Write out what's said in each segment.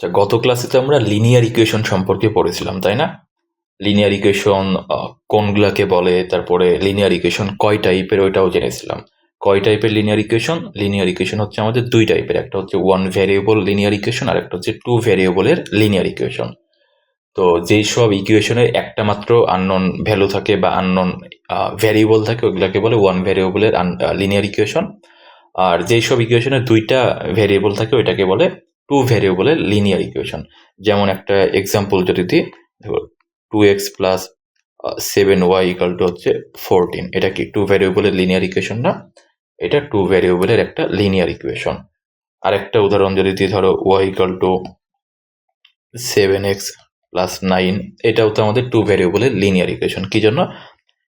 আচ্ছা, গত ক্লাসে তো আমরা লিনিয়ার ইকুয়েশন সম্পর্কে পড়েছিলাম, তাই না? লিনিয়ার ইকুয়েশন কোনগুলাকে বলে, তারপরে লিনিয়ার ইকুয়েশন কয় টাইপের ওইটাও জেনেছিলাম। কয় টাইপের লিনিয়ার ইকুয়েশন হচ্ছে আমাদের দুই টাইপের, একটা হচ্ছে ওয়ান ভ্যারিয়েবল লিনিয়ার ইকুয়েশন আর একটা হচ্ছে টু ভ্যারিয়েবলের লিনিয়ার ইকুয়েশন। তো যেই সব ইকুয়েশনের একটা মাত্র আননোন ভ্যালু থাকে বা আননোন ভ্যারিয়েবল থাকে ওগুলাকে বলে ওয়ান ভ্যারিয়েবলের লিনিয়ার ইকুয়েশন। আর যেই সব ইকুয়েশনের দুইটা ভ্যারিয়েবল থাকে ওইটাকে বলে টু ভ্যারিয়েবলের লিনিয়ার ইকুয়েশন। যেমন একটা এক্সাম্পল যদি দিই, দেখো 2x plus 7y equal to হচ্ছে 14, এটা কি টু ভ্যারিয়েবলের লিনিয়ার ইকুয়েশন না? এটা টু ভ্যারিয়েবলের একটা লিনিয়ার ইকুয়েশন। আর একটা উদাহরণ যদি দিই, ধরো y equal to 7x plus 9, এটাও তো আমাদের টু ভ্যারিয়েবলের লিনিয়ার ইকুয়েশন। কি জন্য?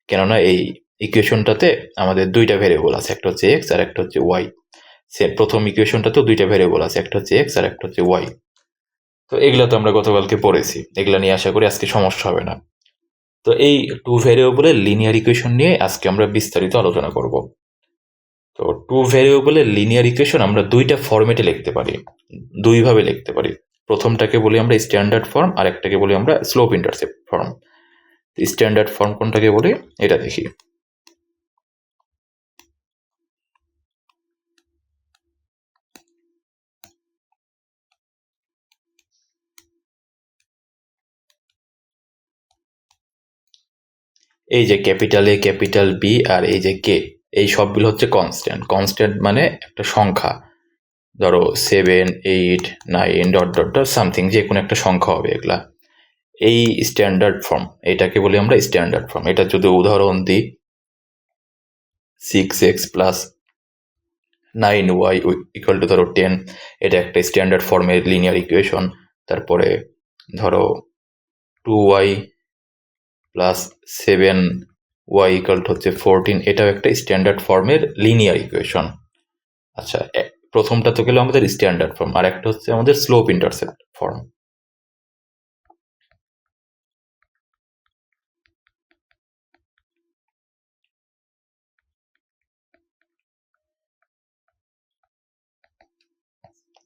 কেননা এই ইকুয়েশনটাতে আমাদের দুইটা ভ্যারিয়েবল আছে, একটা হচ্ছে এক্স আর একটা হচ্ছে ওয়াই। সে প্রথম ইকুয়েশনটাতেও দুইটা ভ্যারিয়েবল আছে, একটা হচ্ছে এক্স আর একটা হচ্ছে ওয়াই। তো এগুলো তো আমরা গতকালকে পড়েছি, এগুলো নিয়ে আশা করি আজকে সমস্যা হবে না। তো এই টু ভ্যারিয়েবলের লিনিয়ার ইকুয়েশন নিয়ে আজকে আমরা বিস্তারিত আলোচনা করব। তো টু ভ্যারিয়েবলের লিনিয়ার ইকুয়েশন আমরা দুইটা ফরম্যাটে লিখতে পারি, দুইভাবে লিখতে পারি। প্রথমটাকে বলি আমরা স্ট্যান্ডার্ড ফর্ম, আর একটাকে বলি আমরা slope intercept form. Standard form কোনটাকে বলি এটা দেখি। এই যে ক্যাপিটাল এ, ক্যাপিটাল বি আর এই যে কে, এই সবগুলো হচ্ছে কনস্ট্যান্ট। কনস্ট্যান্ট মানে একটা সংখ্যা, ধরো 7, 8, 9 ডট ডট ডট সামথিং, যে কোনো একটা সংখ্যা হবে এগুলা। এই স্ট্যান্ডার্ড ফর্ম, এটাকে বলি আমরা স্ট্যান্ডার্ড ফর্ম। এটা যদি উদাহরণ দিই, 6x plus 9y equal to ধরো 10, এটা একটা স্ট্যান্ডার্ড ফর্মের লিনিয়ার ইকুয়েশন। তারপরে ধরো 2y plus 7y equal to হচ্ছে 14, এটাও একটা স্ট্যান্ডার্ড ফর্মের লিনিয়ার ইকুয়েশন। আচ্ছা, প্রথমটা তো গেল আমাদের স্ট্যান্ডার্ড ফর্ম, আর একটা হচ্ছে আমাদের slope intercept form.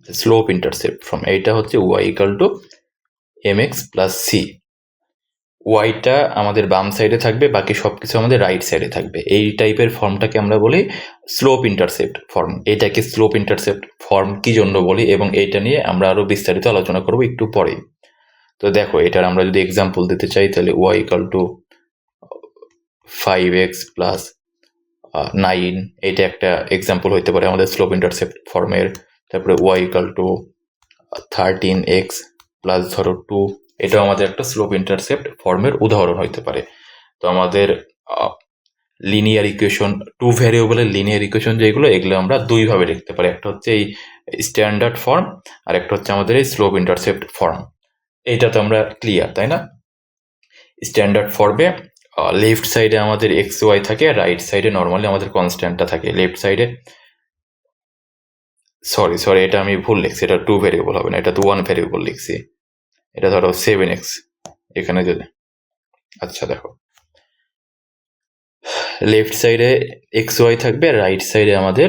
Slope intercept form এইটা হচ্ছে y equal to mx plus c। ওয়াইটা আমাদের বাম সাইডে থাকবে, বাকি সবকিছু আমাদের রাইট সাইডে থাকবে। এই টাইপের ফর্মটাকে আমরা বলি স্লোপ ইন্টারসেপ্ট ফর্ম। এটাকে স্লোপ ইন্টারসেপ্ট ফর্ম কি জন্য বলি এবং এইটা নিয়ে আমরা আরো বিস্তারিত আলোচনা করব একটু পরে। তো দেখো, এটার আমরা যদি এক্সাম্পল দিতে চাই তাহলে y equal to 5x plus 9, এটা একটা এক্সাম্পল হইতে পারে আমাদের স্লোপ ইন্টারসেপ্ট ফর্মের। তারপরে y equal to 13x plus ধরো 2, এটাও আমাদের একটা স্লোপ ইন্টারসেপ্ট ফর্মের উদাহরণ হইতে পারে। তো আমাদের লিনিয়ার ইকুয়েশন, টু ভ্যারিয়েবলের লিনিয়ার ইকুয়েশন যেগুলো, এগুলো আমরা দুইভাবে লিখতে পারি। একটা হচ্ছে এই স্ট্যান্ডার্ড ফর্ম, আর একটা হচ্ছে আমাদের এই স্লোপ ইন্টারসেপ্ট ফর্ম। এইটা তো আমরা ক্লিয়ার, তাই না? স্ট্যান্ডার্ড ফর্মে লেফট সাইডে আমাদের এক্স ওয়াই থাকে, আর রাইট সাইডে নর্মালি আমাদের কনস্ট্যান্টটা থাকে। লেফট সাইডে, সরি সরি, এটা আমি ভুল লিখছি, এটা টু ভ্যারিয়েবল হবে না, এটা তো ওয়ান ভ্যারিয়েবল লিখছি। এটা ধরো 7x, এখানে যদি, আচ্ছা দেখো, লেফট সাইডে এক্স ওয়াই থাকবে আর রাইট সাইডে আমাদের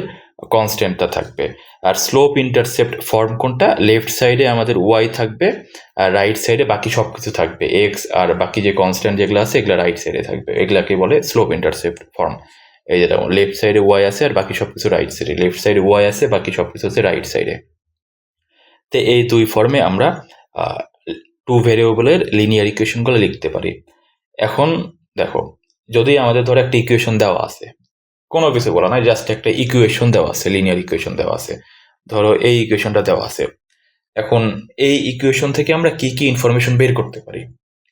কনস্ট্যান্টটা থাকবে। আর স্লোপ ইন্টারসেপ্ট ফর্ম কোনটা? লেফট সাইডে আমাদের ওয়াই থাকবে আর রাইট সাইডে বাকি সব কিছু থাকবে, এক্স আর বাকি যে কনস্ট্যান্ট যেগুলো আছে এগুলো রাইট সাইডে থাকবে। এগুলাকে বলে স্লোপ ইন্টারসেপ্ট ফর্ম। এই যেটা লেফট সাইডে ওয়াই আছে আর বাকি সব কিছু রাইট সাইডে, লেফট সাইডে ওয়াই আছে বাকি সব কিছু আছে রাইট সাইডে। তো এই দুই ফর্মে আমরা টু ভ্যারিয়েবলের লিনিয়ার ইকুয়েশনগুলো লিখতে পারি। এখন দেখো, যদি আমাদের ধরো একটা ইকুয়েশন দেওয়া আছে, কোনো কিছু বলা নাই, জাস্ট একটা ইকুয়েশন দেওয়া আছে, লিনিয়ার ইকুয়েশন দেওয়া আছে, ধরো এই ইকুয়েশনটা দেওয়া আছে। এখন এই ইকুয়েশন থেকে আমরা কি কি ইনফরমেশন বের করতে পারি?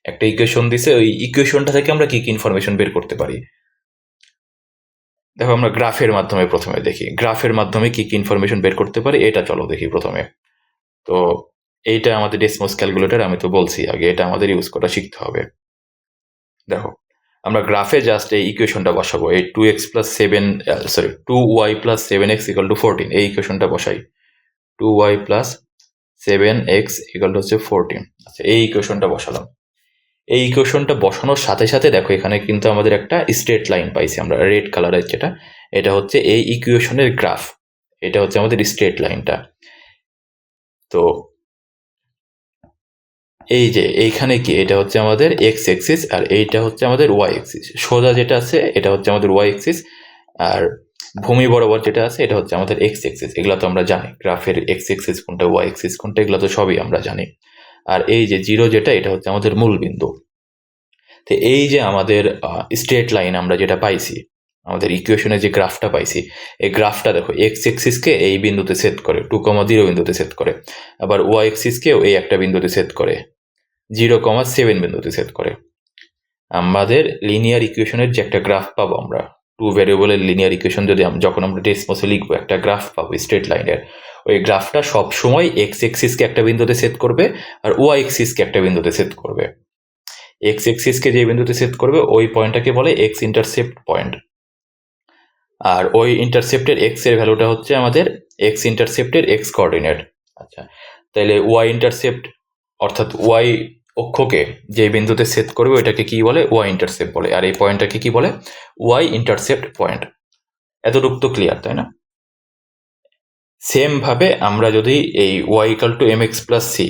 একটা ইকুয়েশন দিছে, ওই ইকুয়েশনটা থেকে আমরা কি কি ইনফরমেশন বের করতে পারি? দেখো, আমরা গ্রাফের মাধ্যমে প্রথমে দেখি, গ্রাফের মাধ্যমে কি কি ইনফরমেশন বের করতে পারি এটা চলো দেখি প্রথমে। তো এইটা আমাদের ডেসমোস ক্যালকুলেটর, আমি তো বলছি আগে, এটা আমাদের ইউজ করা শিখতে হবে। দেখো, আমরা গ্রাফে জাস্ট এই ইকুয়েশনটা বসাবো, এই 2x plus 7, sorry 2y plus 7x equal to 14, এই ইকুয়েশনটা বসাই। 2y plus 7x equal to হচ্ছে 14। আচ্ছা, এই ইকুয়েশনটা বসালাম। এই ইকুয়েশনটা বসানোর সাথে সাথে দেখো, এখানে কিন্তু আমাদের একটা স্ট্রেট লাইন পাইছি আমরা, রেড কালারের যেটা, এটা হচ্ছে এই ইকুয়েশনের গ্রাফ। এটা হচ্ছে আমাদের স্ট্রেট লাইনটা। তো এই যে এইখানে কি, এটা হচ্ছে আমাদের এক্স এক্সিস আর এইটা হচ্ছে আমাদের ওয়াই এক্সিস। সোজা যেটা আছে এটা হচ্ছে আমাদের ওয়াই এক্সিস, আর ভূমি বরাবর যেটা আছে এটা হচ্ছে আমাদের এক্স এক্সিস। এগুলো তো আমরা জানি, গ্রাফের এক্স এক্সিস কোনটা ওয়াই এক্সিস কোনটা, এগুলো তো সবই আমরা জানি। আর এই যে জিরো যেটা, এটা হচ্ছে আমাদের মূল বিন্দু। তো এই যে আমাদের স্ট্রেট লাইন আমরা যেটা পাইছি, আমাদের ইকুয়েশনে যে গ্রাফটা পাইছি, এই গ্রাফটা দেখো এক্স এক্সিসকে এই বিন্দুতে সেট করে, 2,0 বিন্দুতে সেট করে, আবার ওয়াই এক্সিসকেও এই একটা বিন্দুতে সেট করে, 0,7 বিন্দুতে সেট করে। আমাদের লিনিয়ার ইকুয়েশনের যে একটা গ্রাফ পাবো আমরা, টু ভ্যারিয়েবলের লিনিয়ার ইকুয়েশন যদি যখন আমরা ডেসমোসে লিখবো, একটা গ্রাফ পাবো স্ট্রেট লাইনের, ওই গ্রাফটা সবসময় এক্স এক্সিসকে একটা বিন্দুতে সেট করবে আর ওয়াই এক্সিসকে একটা বিন্দুতে সেট করবে। এক্স এক্সিসকে যে বিন্দুতে সেট করবে ওই পয়েন্টটাকে বলে এক্স ইন্টারসেপ্ট পয়েন্ট, আর ওই ইন্টারসেপ্টের এক্স এর ভ্যালুটা হচ্ছে আমাদের এক্স ইন্টারসেপ্টের এক্স কোঅর্ডিনেট। আচ্ছা, তাহলে ওয়াই ইন্টারসেপ্ট অর্থাৎ ওয়াই অক্ষকে যে বিন্দুতে সেট করবে ওইটাকে কি বলে, ওয়াই ইন্টারসেপ্ট বলে, আর এই পয়েন্টটাকে কি বলে, ওয়াই ইন্টারসেপ্ট পয়েন্ট। এতটুকু তো ক্লিয়ার, তাই না? সেম ভাবে আমরা যদি এই Y equal to M X plus C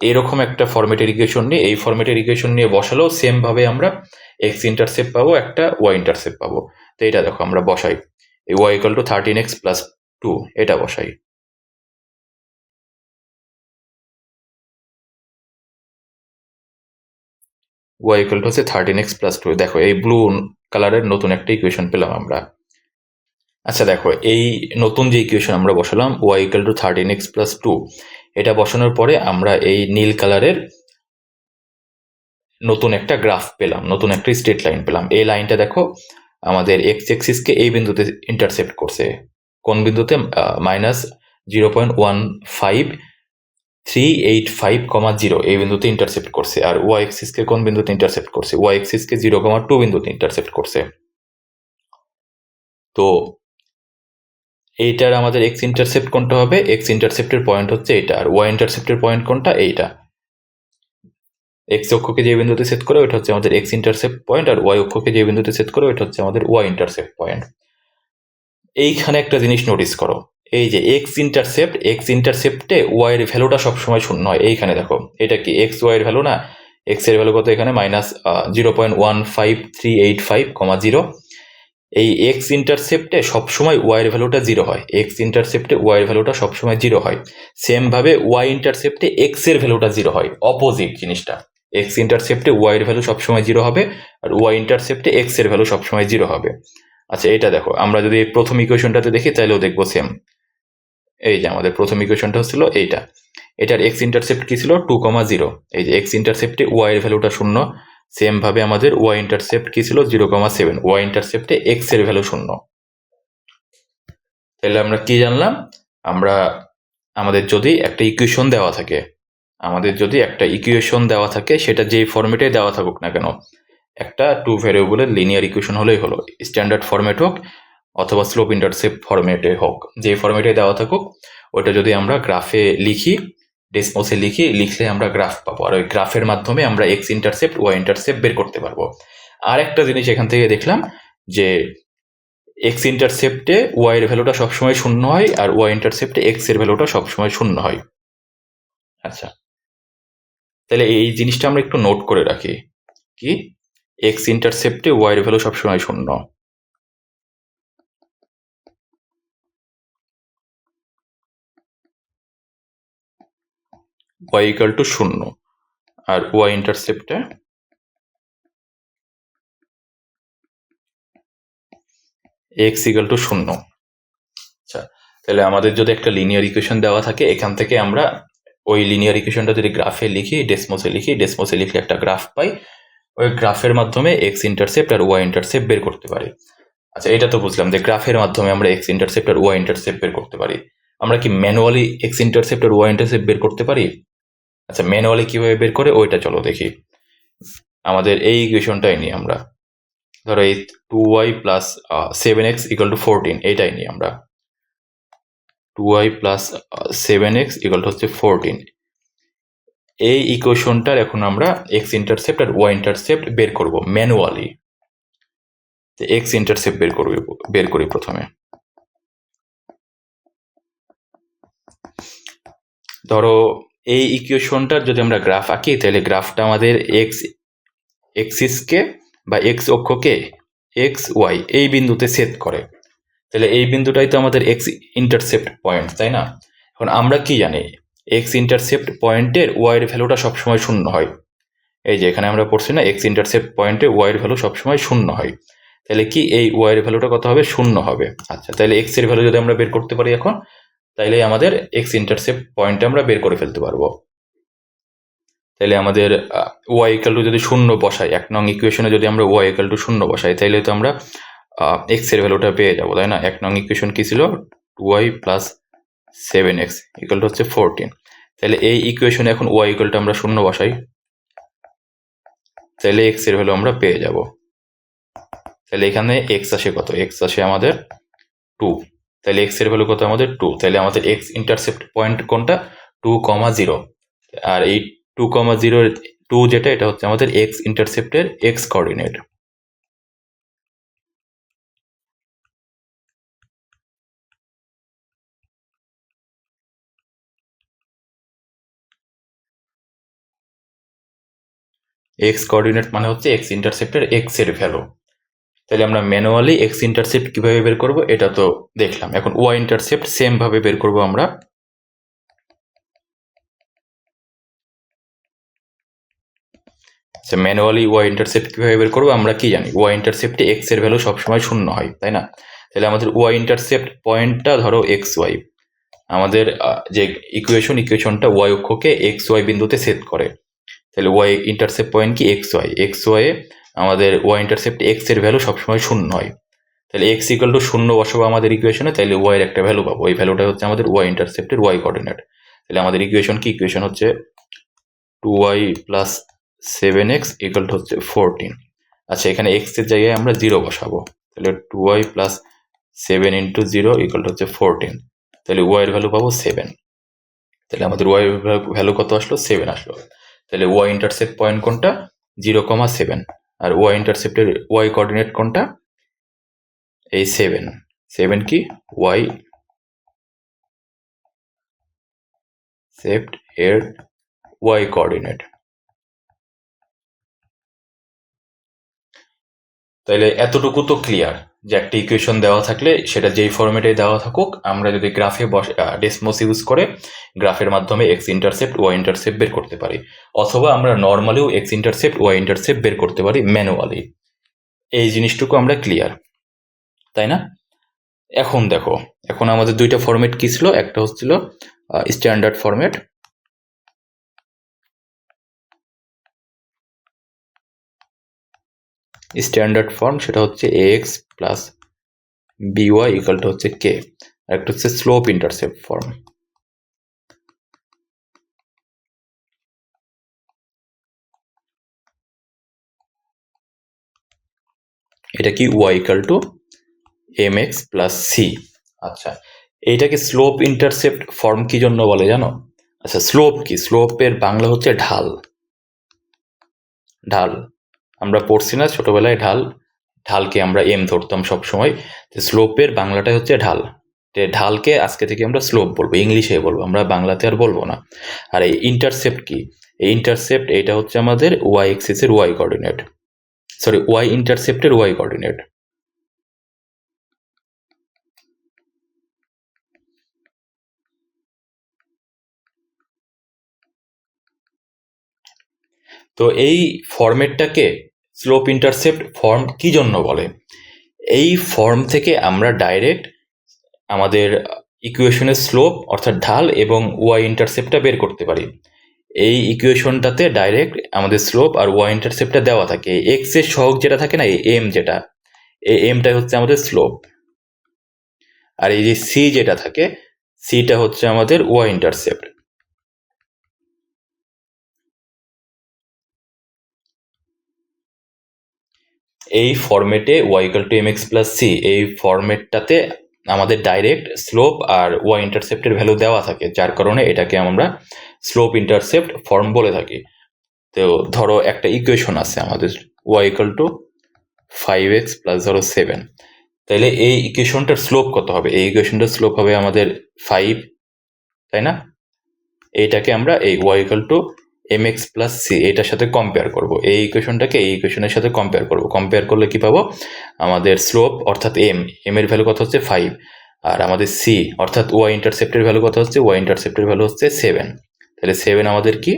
এরকম একটা ফরম্যাটের ইকুয়েশন নিয়ে, এই ফরম্যাটের ইকুয়েশন নিয়ে বসালেও সেম ভাবে আমরা এক্স ইন্টারসেপ্ট পাবো, একটা ওয়াই ইন্টারসেপ্ট পাবো। তো এটা দেখো আমরা বসাই, এই Y equal two 13x plus 2 এটা বসাই। ওয়াই ইকাল টু হচ্ছে 13x প্লাস 2। দেখো এই ব্লু কালারের নতুন একটা ইকুয়েশন পেলাম আমরা। আচ্ছা দেখো, এই নতুন যে ইকুয়েশন আমরা বসালাম Y equal two 13x plus 2, এটা বসানোর পরে আমরা এই নীল কালারের নতুন একটা গ্রাফ পেলাম, নতুন একটা স্ট্রেট লাইন পেলাম। এই লাইনটা দেখো আমাদের এক্স এক্সিসকে এই বিন্দুতে ইন্টারসেপ্ট করছে, কোন বিন্দুতে, -0.15385,0 এই বিন্দুতে ইন্টারসেপ্ট করছে। আর ওয়াই এক্সিসকে কোন বিন্দুতে ইন্টারসেপ্ট করছে, ওয়াই এক্সিসকে 0,2 বিন্দুতে ইন্টারসেপ্ট করছে। তো এইটার আমাদের এক্স ইন্টারসেপ্ট কোনটা হবে, এক্স ইন্টারসেপ্টের পয়েন্ট হচ্ছে এটা, আর ওয়াই ইন্টারসেপ্টের পয়েন্ট কোনটা, এইটা। এক্স অক্ষকে যে বিন্দুতে সেট করে ওইটা হচ্ছে আমাদের এক্স ইন্টারসেপ্ট পয়েন্ট, আর ওয়াই অক্ষকে যে বিন্দুতে সেট করে ওইটা হচ্ছে আমাদের ওয়াই ইন্টারসেপ্ট পয়েন্ট। এইখানে একটা জিনিস নোটিস করো, এই যে এক্স ইন্টারসেপ্টে ওয়াই এর ভ্যালুটা সবসময় শূন্য হয়। এইখানে দেখো এটা কি এক্স ওয়াই এর ভ্যালু না, এক্স এর ভ্যালু কত এখানে, -0.15385,0। এই এক্স ইন্টারসেপ্টে সবসময় ওয়াই এর ভ্যালুটা 0 হয়, এক্স ইন্টারসেপ্টে ওয়াই এর ভ্যালুটা সবসময় 0 হয়। সেম ভাবে ওয়াই ইন্টারসেপ্টে এক্স এর ভ্যালুটা 0 হয়, অপোজিট জিনিসটা। এক্স ইন্টারসেপ্টে ওয়াই এর ভ্যালু সবসময় 0 হবে, আর ওয়াই ইন্টারসেপ্টে এক্স এর ভ্যালু সবসময় 0 হবে। আচ্ছা, এটা দেখো আমরা যদি প্রথম ইকুয়েশনটাতে দেখি তাহলেও দেখবো সেম। এই যে আমাদের প্রথম ইকুয়েশনটা হচ্ছিল এইটা, এটার এক্স ইন্টারসেপ্ট কি ছিল, 2,0। এই যে এক্স ইন্টারসেপ্টে ওয়াই এর ভ্যালুটা 0, সেম ভাবে আমাদের ওয়াই ইন্টারসেপ্ট কি ছিল, 0,7। ওয়াই ইন্টারসেপ্টে এক্স এর ভ্যালু 0। তাহলে আমরা কি জানলাম, আমরা আমাদের যদি একটা ইকুয়েশন দেওয়া থাকে, সেটা যেই ফরম্যাটে দেওয়া থাকুক না কেন, একটা টু ভ্যারিয়েবলের লিনিয়ার ইকুয়েশন হলেই হলো, স্ট্যান্ডার্ড ফরম্যাট হোক অথবা স্লোপ ইন্টারসেপ্ট ফরম্যাটে হোক, যে ফরম্যাটে দেওয়া থাকুক ওটা যদি আমরা গ্রাফে লিখি, ডেসমোসে লিখলে আমরা গ্রাফ পাবো, আর ওই গ্রাফের মাধ্যমে আমরা এক্স ইন্টারসেপ্ট ওয়াই ইন্টারসেপ্ট বের করতে পারবো। আর একটা জিনিস এখান থেকে দেখলাম যে এক্স ইন্টারসেপ্টে ওয়াই এর ভ্যালুটা সবসময় 0 হয়, আর ওয়াই ইন্টারসেপ্টে এক্স এর ভ্যালুটা সবসময় 0 হয়। আচ্ছা, তাহলে এই জিনিসটা আমরা একটু নোট করে রাখি, কি এক্স ইন্টারসেপ্টে ওয়াই এর ভ্যালু সবসময় 0, ওয়াই ইকাল টু 0, আর ওয়াই ইন্টারসেপ্টে এক্স ইকাল টু 0। আচ্ছা, তাহলে আমাদের যদি একটা লিনিয়ার ইকুয়েশন দেওয়া থাকে, এখান থেকে আমরা ওই লিনিয়ার ইকুয়েশনটা যদি গ্রাফে লিখি, ডেসমোসে লিখলে একটা গ্রাফ পাই, ওই গ্রাফের মাধ্যমে এক্স ইন্টারসেপ্ট আর ওয়াই ইন্টারসেপ্ট বের করতে পারি। আচ্ছা, এটা তো বুঝলাম যে গ্রাফের মাধ্যমে আমরা এক্স ইন্টারসেপ্ট আর ওয়াই ইন্টারসেপ্ট বের করতে পারি। আমরা কি ম্যানুয়ালি এক্স ইন্টারসেপ্ট আর ওয়াই ইন্টারসেপ্ট বের করতে পারি? আচ্ছা, ম্যানুয়ালি কিভাবে বের করে ওইটা চলো দেখি। আমাদের এই ইকুয়েশনটাই নিই আমরা, ধরো এই 2y plus 7x equal to 14, এইটাই নিই আমরা। 2y plus 7x equal to হচ্ছে 14। এই ইকুয়েশনটার এখন আমরা এক্স ইন্টারসেপ্ট আর ওয়াই ইন্টারসেপ্ট বের করব ম্যানুয়ালি। এক্স ইন্টারসেপ্ট বের করি প্রথমে। ধরো এই ইকুয়েশনটার যদি আমরা গ্রাফ আঁকি তাহলে গ্রাফটা আমাদের এক্সিসকে বা এক্স অক্ষকে এক্স ওয়াই এই বিন্দুতে সেট করে। তাহলে এই বিন্দুটাই তো আমাদের এক্স ইন্টারসেপ্ট পয়েন্ট, তাই না? এখন আমরা কি জানি, এক্স ইন্টারসেপ্ট পয়েন্টের ওয়াইয়ের ভ্যালুটা সবসময় শূন্য হয়। এই যে এখানে আমরা পড়ছি না, এক্স ইন্টারসেপ্ট পয়েন্টে ওয়াইয়ের ভ্যালু সবসময় শূন্য হয়। তাহলে কি এই ওয়াইয়ের ভ্যালুটা কত হবে? শূন্য হবে। আচ্ছা, তাহলে এক্স এর ভ্যালু যদি আমরা বের করতে পারি এখন, তাইলে আমাদের এক্স ইন্টারসেপ্ট পয়েন্টে আমরা বের করে ফেলতে পারবো। তাইলে আমাদের ওয়াই ইকাল টু যদি শূন্য বসাই, 1 নং ইকুয়েশনে যদি আমরা ওয়াই ইকাল টু শূন্য বসাই, তাইলে তো আমরা এক্স এর ভ্যালুটা পেয়ে যাবো, তাই না? 1 নং ইকুয়েশন কি ছিল? 2y plus 7x equal to হচ্ছে 14। তাহলে এই ইকুয়েশনে এখন ওয়াই ইকাল টু আমরা শূন্য বসাই, তাহলে এক্স এর ভ্যালু আমরা পেয়ে যাব। তাহলে এখানে এক্স আসে কত? এক্স আসে আমাদের 2। তাহলে এক্স এর ভ্যালু কত আমাদের? 2। তাহলে আমাদের এক্স ইন্টারসেপ্ট পয়েন্ট কোনটা? 2,0। আর এই 2,0 2 যেটা, এটা হচ্ছে আমাদের এক্স ইন্টারসেপ্টের এক্স কোঅর্ডিনেট। এক্স কোঅর্ডিনেট মানে হচ্ছে এক্স ইন্টারসেপ্টের এক্স এর ভ্যালু। তাহলে আমরা ম্যানুয়ালি এক্স ইন্টারসেপ্ট কিভাবে বের করব এটা তো দেখলাম। এখন ওয়াই ইন্টারসেপ্ট সেম ভাবে বের করব আমরা। ম্যানুয়ালি ওয়াই ইন্টারসেপ্ট কিভাবে বের করবো? আমরা কি জানি, ওয়াই ইন্টারসেপ্টে এক্স এর ভ্যালু সবসময় শূন্য হয়, তাই না? তাহলে আমাদের ওয়াই ইন্টারসেপ্ট পয়েন্টটা ধরো এক্স ওয়াই, আমাদের যে ইকুয়েশনটা ওয়াই অক্ষকে এক্স ওয়াই বিন্দুতে সেট করে। তাহলে ওয়াই ইন্টারসেপ্ট পয়েন্ট কি? X Y. এক্স ওয়াই আমাদের ওয়াই ইন্টারসেপ্ট এক্স এর ভ্যালু সবসময় শূন্য হয়। তাহলে এক্স ইকাল টু শূন্য বসাবো আমাদের ইকুয়েশনে, তাহলে ওয়াই এর একটা ভ্যালু পাবো। ওই ভ্যালুটা হচ্ছে আমাদের ওয়াই ইন্টারসেপ্টের ওয়াই কোঅর্ডিনেট। তাহলে আমাদের ইকুয়েশন কি? ইকুয়েশন হচ্ছে 2y plus 7x equal to হচ্ছে 14। আচ্ছা, এখানে x এর জায়গায় আমরা 0 বসাবো। তাহলে 2y plus 7 into 0 equal to হচ্ছে 14। তাহলে y এর ভ্যালু পাবো 7। তাহলে আমাদের y এর ভ্যালু কত আসলো? 7 আসলো। তাহলে y ইন্টারসেপ্ট পয়েন্ট কোনটা? 0,7। আর y ইন্টারসেপ্টের y কোঅর্ডিনেট কোনটা? এই 7। 7 কি? y সেপ্ট এর y কোঅর্ডিনেট। তাইলে এতটুকু তো ক্লিয়ার যে একটা ইকুয়েশন দেওয়া থাকলে সেটা যেই ফরম্যাটে দেওয়া থাকুক, আমরা যদি গ্রাফে ডেসমোস ইউজ করে গ্রাফের মাধ্যমে এক্স ইন্টারসেপ্ট ওয়াই ইন্টারসেপ্ট বের করতে পারি, অথবা আমরা নর্মালিও এক্স ইন্টারসেপ্ট ওয়াই ইন্টারসেপ্ট বের করতে পারি ম্যানুয়ালি। এই জিনিসটুকু আমরা ক্লিয়ার, তাই না? এখন দেখো, এখন আমাদের দুইটা ফরম্যাট কি ছিল? একটা হচ্ছিল স্ট্যান্ডার্ড ফরম্যাট, স্ট্যান্ডার্ড ফর্ম, সেটা হচ্ছে x plus by equal to হচ্ছে কে। আর একটা হচ্ছে স্লোপ ইন্টারসেপ্ট ফর্ম। এটা কি? Y equal to M X plus C. আচ্ছা, এইটাকে স্লোপ ইন্টারসেপ্ট ফর্ম কি জন্য বলে জানো? আচ্ছা, স্লোপ কি? স্লোপের বাংলা হচ্ছে ঢাল। ঢাল আমরা পড়ছি না ছোটবেলায়, ঢাল। ঢালকে আমরা এম ধরতাম সবসময়। স্লোপের বাংলাটা হচ্ছে ঢাল। ঢালকে আজকে থেকে আমরা স্লোপ বলবো, ইংলিশে বলবো, আমরা বাংলাতে আর বলবো না। আর এই ইন্টারসেপ্ট কি? এই ইন্টারসেপ্ট এটা হচ্ছে আমাদের ওয়াই এক্সিস এর ওয়াই কোঅর্ডিনেট, সরি ওয়াই ইন্টারসেপ্টের ওয়াই কোঅর্ডিনেট। তো এই ফরম্যাটটাকে স্লোপ ইন্টারসেপ্ট ফর্ম কি জন্য বলে? এই ফর্ম থেকে আমরা ডাইরেক্ট আমাদের ইকুয়েশনের স্লোপ অর্থাৎ ঢাল এবং ওয়াই ইন্টারসেপ্টটা বের করতে পারি। এই ইকুয়েশনটাতে ডাইরেক্ট আমাদের স্লোপ আর ওয়াই ইন্টারসেপ্টটা দেওয়া থাকে। এক্স এর সহগ যেটা থাকে না, এই এম যেটা, এই এমটা হচ্ছে আমাদের স্লোপ। আর এই যে সি যেটা থাকে, সিটা হচ্ছে আমাদের ওয়াই ইন্টারসেপ্ট। এই ফরম্যাটে Y equal to M X plus C, এই ফরম্যাটটাতে আমাদের ডাইরেক্ট স্লোপ আর ওয়াই ইন্টারসেপ্টের ভ্যালু দেওয়া থাকে, যার কারণে এটাকে আমরা স্লোপ ইন্টারসেপ্ট ফর্ম বলে থাকি। তো ধরো একটা ইকুয়েশন আছে আমাদের, Y equal two 5x plus ধরো 7। তাহলে এই ইকুয়েশনটার স্লোপ কত হবে? এই ইকুয়েশনটার স্লোপ হবে আমাদের 5, তাই না? এইটাকে আমরা এই Y equal to M X plus C এটার সাথে কম্পেয়ার করবো, এই ইকুয়েশনটাকে এই ইকুয়েশনের সাথে কম্পেয়ার করবো। কম্পেয়ার করলে কি পাবো, আমাদের স্লোপ অর্থাৎ এম এর ভ্যালু কত হচ্ছে 5, আর আমাদের সি অর্থাৎ ওয়াই ইন্টারসেপ্টের ভ্যালু কত হচ্ছে, ওয়াই ইন্টারসেপ্টের ভ্যালু হচ্ছে 7। তাহলে 7 আমাদের কি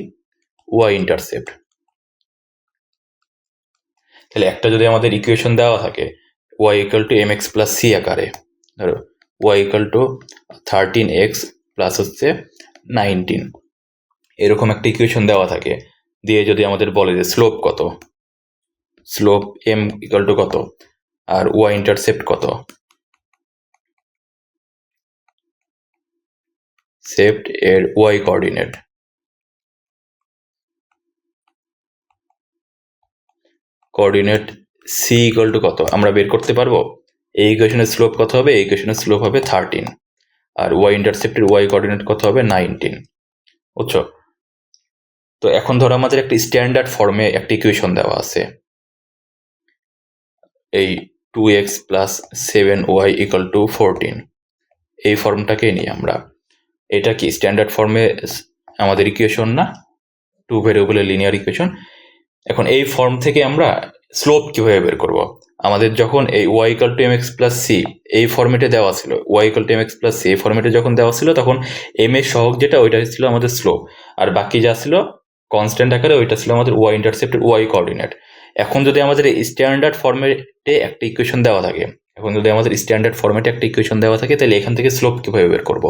ওয়াই ইন্টারসেপ্ট। তাহলে একটা যদি আমাদের ইকুয়েশন দেওয়া থাকে Y equal to M X plus C আকারে, ধরো Y equal two 13x plus হচ্ছে 19, এরকম একটা ইকুয়েশন দেওয়া থাকে, দিয়ে যদি আমাদের বলে যে স্লোপ কত, স্লোপ এম ইকুয়াল টু কত আর ওয়াই ইন্টারসেপ্ট কত, সেপ্ট এর Y coordinate, coordinate C equal to কত আমরা বের করতে পারবো। এই ইকুয়েশনের স্লোপ কত হবে, এই ইকুয়েশনের স্লোপ হবে 13, আর ওয়াই ইন্টারসেপ্টের ওয়াই কোঅর্ডিনেট কত হবে 19, বুঝছো? তো এখন ধরো আমাদের একটা স্ট্যান্ডার্ড ফর্মে একটা ইকুয়েশন দেওয়া আছে, এই 2x plus 7y equal to 14, এই ফর্মটাকে নিই আমরা। এটা কি স্ট্যান্ডার্ড ফর্মে আমাদের ইকুয়েশন না, টু ভেরিয়েবলের লিনিয়ার ইকুয়েশন। এখন এই ফর্ম থেকে আমরা স্লোপ কিভাবে বের করব, আমাদের যখন এই Y equal to M X plus C এই ফর্মেটে দেওয়া ছিল, Y equal to M X plus C এই ফর্মেটে যখন দেওয়া ছিল তখন এম এর সহগ যেটা ওইটা ছিল আমাদের স্লোপ, আর বাকি যা ছিল কনস্ট্যান্ট আকারে ওইটা ছিল আমাদের ওয়াই ইন্টারসেপ্টের ওয়াই কোঅর্ডিনেট। এখন যদি আমাদের স্ট্যান্ডার্ড ফর্মেটে একটা ইকুয়েশন দেওয়া থাকে, এখন যদি আমাদের স্ট্যান্ডার্ড ফর্মেটে একটা ইকুয়েশন দেওয়া থাকে তাহলে এখান থেকে স্লোপ কিভাবে বের করব,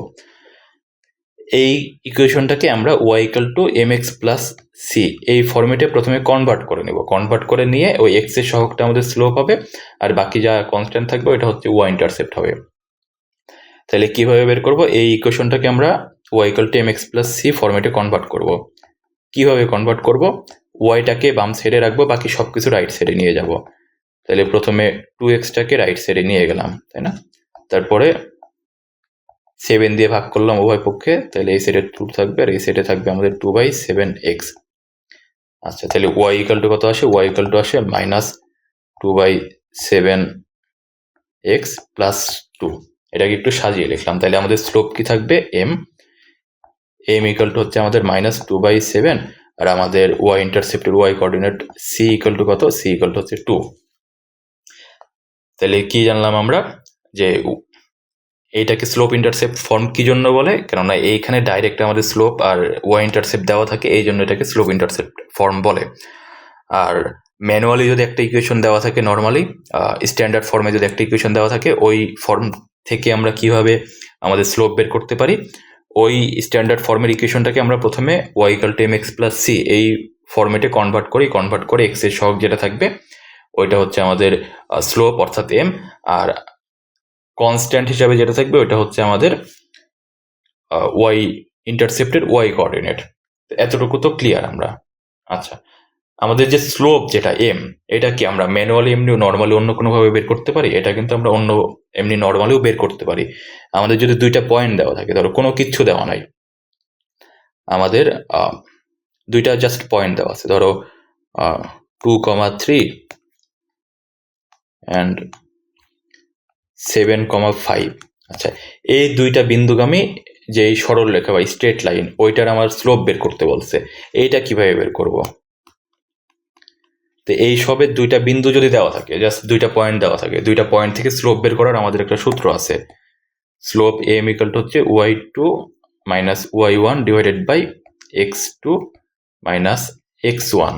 এই ইকুয়েশনটাকে আমরা Y equal to M X plus C এই ফর্মেটে প্রথমে কনভার্ট করে নেব, কনভার্ট করে নিয়ে ওই এক্স এর সহগটা আমাদের স্লোপ হবে, আর বাকি যা কনস্ট্যান্ট থাকবে ওইটা হচ্ছে ওয়াই ইন্টারসেপ্ট হবে। তাহলে কিভাবে বের করব, এই ইকুয়েশনটাকে আমরা Y equal to M X plus C ফর্মেটে কনভার্ট করব। কিভাবে কনভার্ট করব, ওয়াইটাকে বাম সাইডে রাখবো, বাকি সব কিছু রাইট সাইডে নিয়ে যাব। তাহলে প্রথমে 2x-টাকে রাইট সাইডে নিয়ে গেলাম, তাই না? তারপরে 7 দিয়ে ভাগ করলাম উভয় পক্ষে, তাহলে এই সাইডে 2 থাকবে আর এই সাইডে থাকবে আমাদের 2/7x। আচ্ছা, তাহলে ওয়াই ইকুয়াল টু কত আসে, ওয়াই ইকুয়াল টু আসে -2/7x প্লাস 2। এটাকে একটু সাজিয়ে লিখলাম, তাহলে আমাদের স্লোপ কি থাকবে এম, এম ইকুয়াল টু হচ্ছে আমাদের -2/7, আর আমাদের ওয়াই ইন্টারসেপ্টের Y coordinate C equal to কত, সি ইকুয়াল টু হচ্ছে 2। তাহলে কি জানলাম আমরা, যে এইটাকে স্লোপ ইন্টারসেপ্ট ফর্ম কি জন্য বলে, কেননা এইখানে ডাইরেক্ট আমাদের স্লোপ আর ওয়াই ইন্টারসেপ্ট দেওয়া থাকে, এই জন্য এটাকে স্লোপ ইন্টারসেপ্ট ফর্ম বলে। আর ম্যানুয়ালি যদি একটা ইকুয়েশন দেওয়া থাকে, নর্মালি স্ট্যান্ডার্ড ফর্মে যদি একটা ইকুয়েশন দেওয়া থাকে, ওই ফর্ম থেকে আমরা কিভাবে আমাদের স্লোপ বের করতে পারি, ওই স্ট্যান্ডার্ড ফর্মের ইকুয়েশনটাকে আমরা প্রথমে Y equal to M X plus C এই ফর্মেটে কনভার্ট করি, কনভার্ট করে এক্স এর সহগ যেটা থাকবে ওইটা হচ্ছে আমাদের স্লোপ অর্থাৎ এম, আর কনস্ট্যান্ট হিসাবে যেটা থাকবে ওইটা হচ্ছে আমাদের ওয়াই ইন্টারসেপ্টের ওয়াই কোঅর্ডিনেট। এতটুকু তো ক্লিয়ার আমরা। আচ্ছা, আমাদের যে স্লোপ যেটা এম, এটা কি আমরা ম্যানুয়ালি এমনি নর্মালি অন্য কোনোভাবে বের করতে পারি, এটা কিন্তু আমরা অন্য এমনি নর্মালিও বের করতে পারি। আমাদের যদি দুইটা পয়েন্ট দেওয়া থাকে, ধরো কোনো কিচ্ছু দেওয়া নাই, আমাদের দুইটা জাস্ট পয়েন্ট দেওয়া আছে, ধরো 2,3 অ্যান্ড 7,5। আচ্ছা, এই দুইটা বিন্দুগামী যে সরল রেখা বা স্ট্রেট লাইন, ওইটার আমার স্লোপ বের করতে বলছে, এইটা কিভাবে বের করব? তো এই সবের দুইটা বিন্দু যদি দেওয়া থাকে, জাস্ট দুইটা পয়েন্ট দেওয়া থাকে, দুইটা পয়েন্ট থেকে স্লোপ বের করার আমাদের একটা সূত্র আছে, স্লোপ এম ইকুয়াল টু হচ্ছে y2 minus y1 divided by x2 minus x1।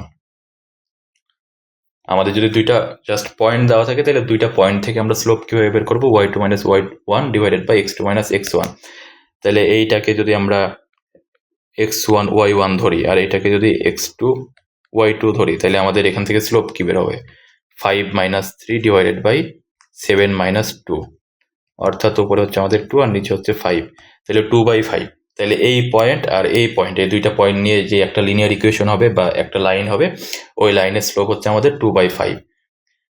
আমাদের যদি দুইটা জাস্ট পয়েন্ট দেওয়া থাকে তাহলে দুইটা পয়েন্ট থেকে আমরা স্লোপ কিভাবে বের করবো, y2 minus y1 divided by x2 minus x1। তাহলে এইটাকে যদি আমরা x1 y1 ধরি আর এটাকে যদি x2 y2 ধরি, তাহলে আমাদের এখান থেকে স্লোপ কি বের হবে, 5 মাইনাস 3 ডিভাইডেড বাই 7 মাইনাস 2, অর্থাৎ উপরে হচ্ছে আমাদের 2 আর নিচে হচ্ছে 5, তাহলে 2/5। তাহলে এই পয়েন্ট আর এই পয়েন্ট, এই দুইটা পয়েন্ট নিয়ে যে একটা লিনিয়ার ইকুয়েশন হবে বা একটা লাইন হবে, ওই লাইনের স্লোপ হচ্ছে আমাদের 2/5।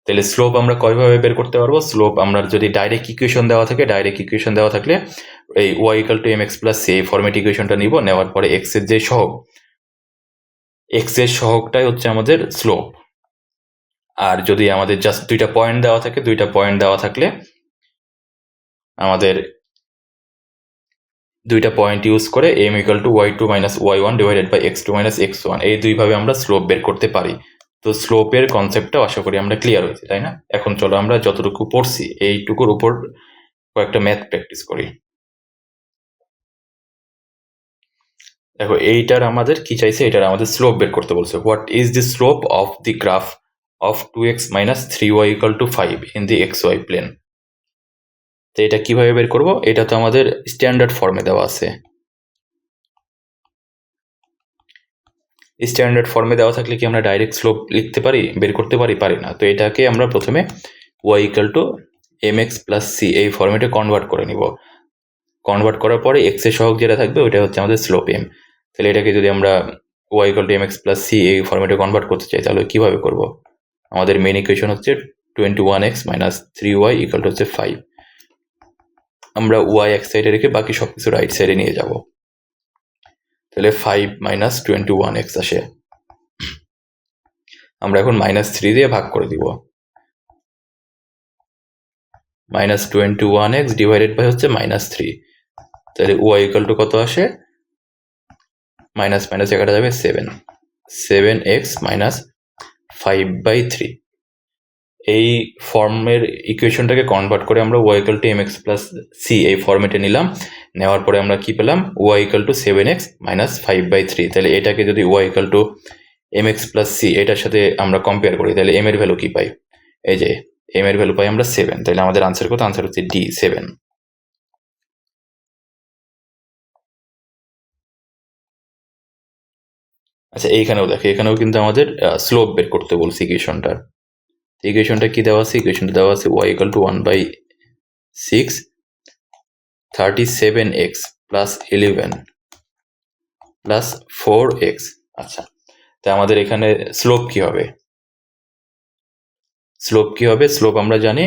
তাহলে স্লোপ আমরা কয়ভাবে বের করতে পারবো, স্লোপ আমরা যদি ডাইরেক্ট ইকুয়েশন দেওয়া থাকে, ডাইরেক্ট ইকুয়েশন দেওয়া থাকলে এই Y equal to M X plus C এই ফর্মেট ইকুয়েশনটা নিব, নেওয়ার পরে এক্স এর যে সহগ, এক্স এর সহগটাই হচ্ছে আমাদের স্লোপ। আর যদি আমাদের জাস্ট দুইটা পয়েন্ট দেওয়া থাকে, দুইটা পয়েন্ট দেওয়া থাকলে আমাদের দুইটা পয়েন্ট ইউজ করে m equal to y2 minus y1 divided by x2 minus x1 এই দুইভাবে আমরা স্লোপ বের করতে পারি। তো স্লোপের কনসেপ্টটা আশা করি আমরা ক্লিয়ার হয়েছি, তাই না? এখন চলো আমরা যতটুকু পড়ছি এইটুকুর উপর কয়েকটা ম্যাথ প্র্যাকটিস করি। দেখো এইটার আমাদের কি চাইছে, এটার আমাদের স্লোপ বের করতে বলছে। What is the slope of the graph of 2x minus 3y equal to 5 in the xy plane. তো এটা কিভাবে বের করব? এটা তো আমাদের স্ট্যান্ডার্ড ফর্মে দেওয়া আছে। স্ট্যান্ডার্ড ফর্মে দেওয়া থাকলে কি আমরা ডাইরেক্ট স্লোপ লিখতে পারি, বের করতে পারি? পারি না। তো এটাকে আমরা প্রথমে y equal to mx plus c এই ফর্মেটে কনভার্ট করে নিব। কনভার্ট করার পরে x এর সহগ যেটা থাকবে ওইটা হচ্ছে আমাদের স্লোপ m। তাহলে এটাকে যদি আমরা y equal to mx plus c এই ফর্মেটে কনভার্ট করতে চাই তাহলে কিভাবে করব? আমাদের মেইন ইকুয়েশন হচ্ছে 21x minus 3y equal to হচ্ছে 5। আমরা y এক সাইডে রেখে বাকি সবকিছু রাইট সাইডে নিয়ে যাব। তাহলে 5 মাইনাস 21x আসে। আমরা এখন -3 দিয়ে ভাগ করে দিব। -21x ডিভাইডেড বাই হচ্ছে -3। তাহলে y ইকুয়াল টু কত আসে? মাইনাস মাইনাস কাটা যাবে 7x মাইনাস 5/3। এই ফর্মের ইকুয়েশনটাকে কনভার্ট করে আমরা y equal to mx plus c এই ফর্মেটে নিলাম। নেওয়ার পরে আমরা কি পেলাম? y equal two 7x minus 5/3। তাহলে এটাকে যদি y equal to mx plus c এটার সাথে আমরা কম্পেয়ার করি তাহলে m এর ভ্যালু কি পাই? এই যে m এর ভ্যালু পাই আমরা 7। তাহলে আমাদের আনসার কত? আনসার হচ্ছে D 7। আচ্ছা এইখানেও দেখো, এখানেও কিন্তু আমাদের স্লোপ বের করতে বলছি ইকুয়েশনটার। ইকুয়েশনটা কি দেওয়া আছে? ইকুয়েশনটা দেওয়া আছে y equal two 1/6 37x plus 11 plus 4x। আচ্ছা, তা আমাদের এখানে স্লোপ কি হবে? স্লোপ আমরা জানি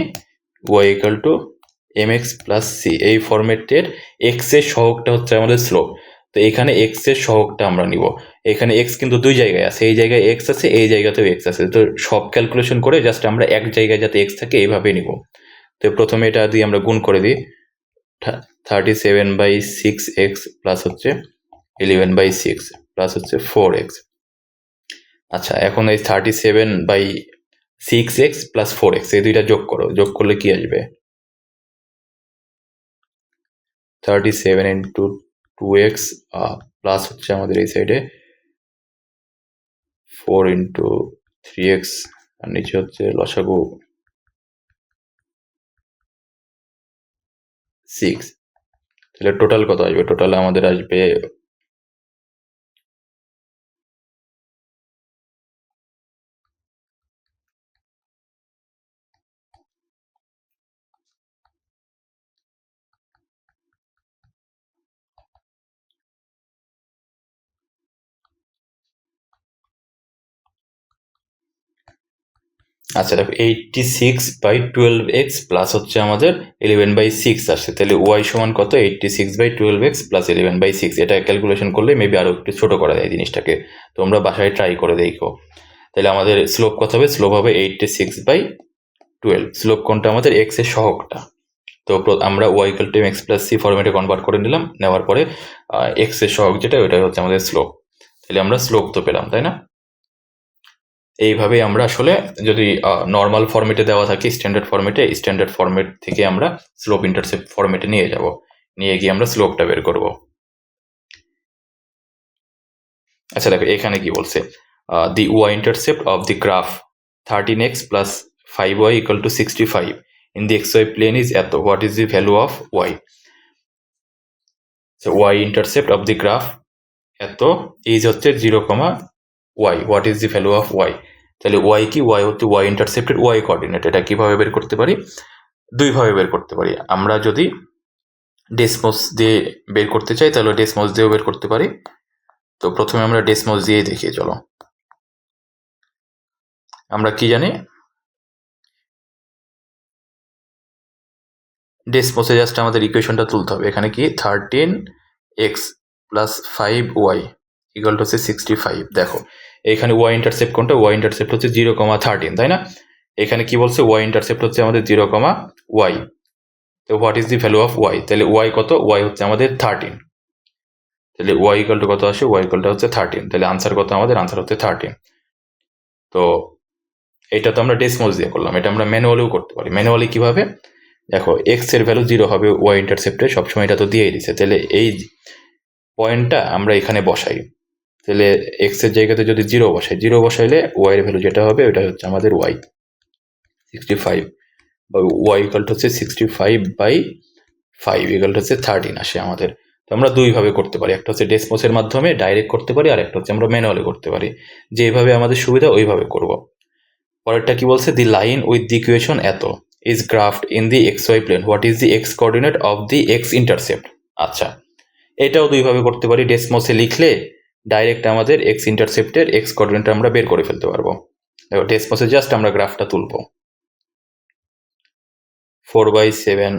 y equal to mx plus c এই ফরম্যাটের x এর সহগটা হচ্ছে আমাদের স্লোপ। তো এখানে x এর সহগটা আমরা নিব। এখানে x কিন্তু দুই জায়গায় আছে, এই জায়গায় x আছে, এই জায়গাতেও x আছে। তো সব ক্যালকুলেশন করে জাস্ট আমরা এক জায়গায় যাতে x থাকে এইভাবে নিব। তো প্রথমে এটা দিয়ে আমরা গুণ করে দিই। 37/6x প্লাস হচ্ছে 11/6 প্লাস হচ্ছে 4x। আচ্ছা, এখন এই 37/6x প্লাস 4x এই দুইটা যোগ করো। যোগ করলে কি আসবে? 37 ইন্টু 2x প্লাস হচ্ছে আমাদের এই সাইডে 4 ইন্টু 3x আর নিচে হচ্ছে লসাগু 6। তাহলে টোটাল কত আসবে? টোটাল আমাদের আসবে আচ্ছা দেখো 86/12x প্লাস হচ্ছে আমাদের 11/6 আসছে। তাহলে y সমান কত? 86/12x plus 11/6। এটা ক্যালকুলেশন করলে মেবি আরো একটু ছোট করা যায় জিনিসটাকে। তোমরা বাসায় ট্রাই করে দেখো। তাহলে আমাদের স্লোপ কত হবে? স্লোপ হবে 86/12। স্লোপ কোনটা? আমাদের x এর সহগটা। তো আমরা y equal to mx plus c ফরম্যাটে কনভার্ট করে নিলাম। নেওয়ার পরে x এর সহগ যেটা ওইটাই হচ্ছে আমাদের স্লোপ। তাহলে আমরা স্লোপ তো পেলাম, তাই না? এইভাবেই আমরা আসলে যদি নর্মাল ফরম্যাটে দেওয়া থাকে স্ট্যান্ডার্ড ফরম্যাট থেকে আমরা স্লোপ ইন্টারসেপ্ট ফরম্যাটে নিয়ে যাব, নিয়ে গিয়ে আমরা স্লোপটা বের করব। আচ্ছা দেখো এখানে কি বলছে? The y intercept of the graph 13x plus 5y equal to 65 in the xy plane is এত। What is the value of y? y intercept of the graph এত, ইজ হচ্ছে 0, y। What is the value of y? তাহলে y কি? y হচ্ছে y ইন্টারসেপ্টের y coordinate. এটা কিভাবে বের করতে পারি? দুইভাবে বের করতে পারি। আমরা যদি ডেসমোস দিয়ে বের করতে চাই তাহলে ডেসমোস দিয়েও বের করতে পারি। তো প্রথমে আমরা ডেসমোস দিয়ে দেখি। চলো, আমরা কি জানি? ডেসমোসে জাস্ট আমাদের ইকুয়েশনটা তুলতে হবে। এখানে কি 13x plus 5y equal to হচ্ছে 65। দেখো এখানে y ইন্টারসেপ্ট কোনটা? y ইন্টারসেপ্ট হচ্ছে 0,13, তাই না? এখানে কি বলছে? y ইন্টারসেপ্ট হচ্ছে আমাদের 0, y। তো what is the value of Y, তাহলে ওয়াই কত, ওয়াই হচ্ছে আমাদের 13, তাহলে ওয়াই ইকাল টু কত আসে, ওয়াই ইকাল টু হচ্ছে 13, তাহলে আনসার কত আমাদের, আনসার হচ্ছে 13। তো এটা তো আমরা ডেসিমাল দিয়ে করলাম, এটা আমরা ম্যানুয়ালিও করতে পারি। ম্যানুয়ালি কিভাবে, দেখো এক্স এর ভ্যালু 0 হবে ওয়াই ইন্টারসেপ্টে সবসময়, এটা তো দিয়েই দিছে, তাহলে এই পয়েন্টটা আমরা এখানে বসাই, তাহলে এক্স এর জায়গাতে যদি 0 বসাই, 0 বসাইলে ওয়াই এর ভ্যালু যেটা হবে ওটা হচ্ছে আমাদের ওয়াই 65, বা ওয়াই ইকাল টু হচ্ছে 65/5 ইকাল টু হচ্ছে 13 আসে আমাদের। তো আমরা দুইভাবে করতে পারি, একটা হচ্ছে ডেসমোসের মাধ্যমে ডাইরেক্ট করতে পারি, আর একটা হচ্ছে আমরা ম্যানুয়ালি করতে পারি, যেভাবে আমাদের সুবিধা ওইভাবে করব। পরেরটা কি বলছে, the line with the equation এত is graphed in the X Y plane, what is the X coordinate of the X intercept. আচ্ছা, এটাও দুইভাবে করতে পারি, ডেসমোসে লিখলে ডাইরেক্ট আমাদের এক্স ইন্টারসেপ্টের এক্স কোঅর্ডিনেট আমরা বের করে ফেলতে পারবো। দেখো ডেসমোসে জাস্ট আমরা গ্রাফটা তুলবো, 4/7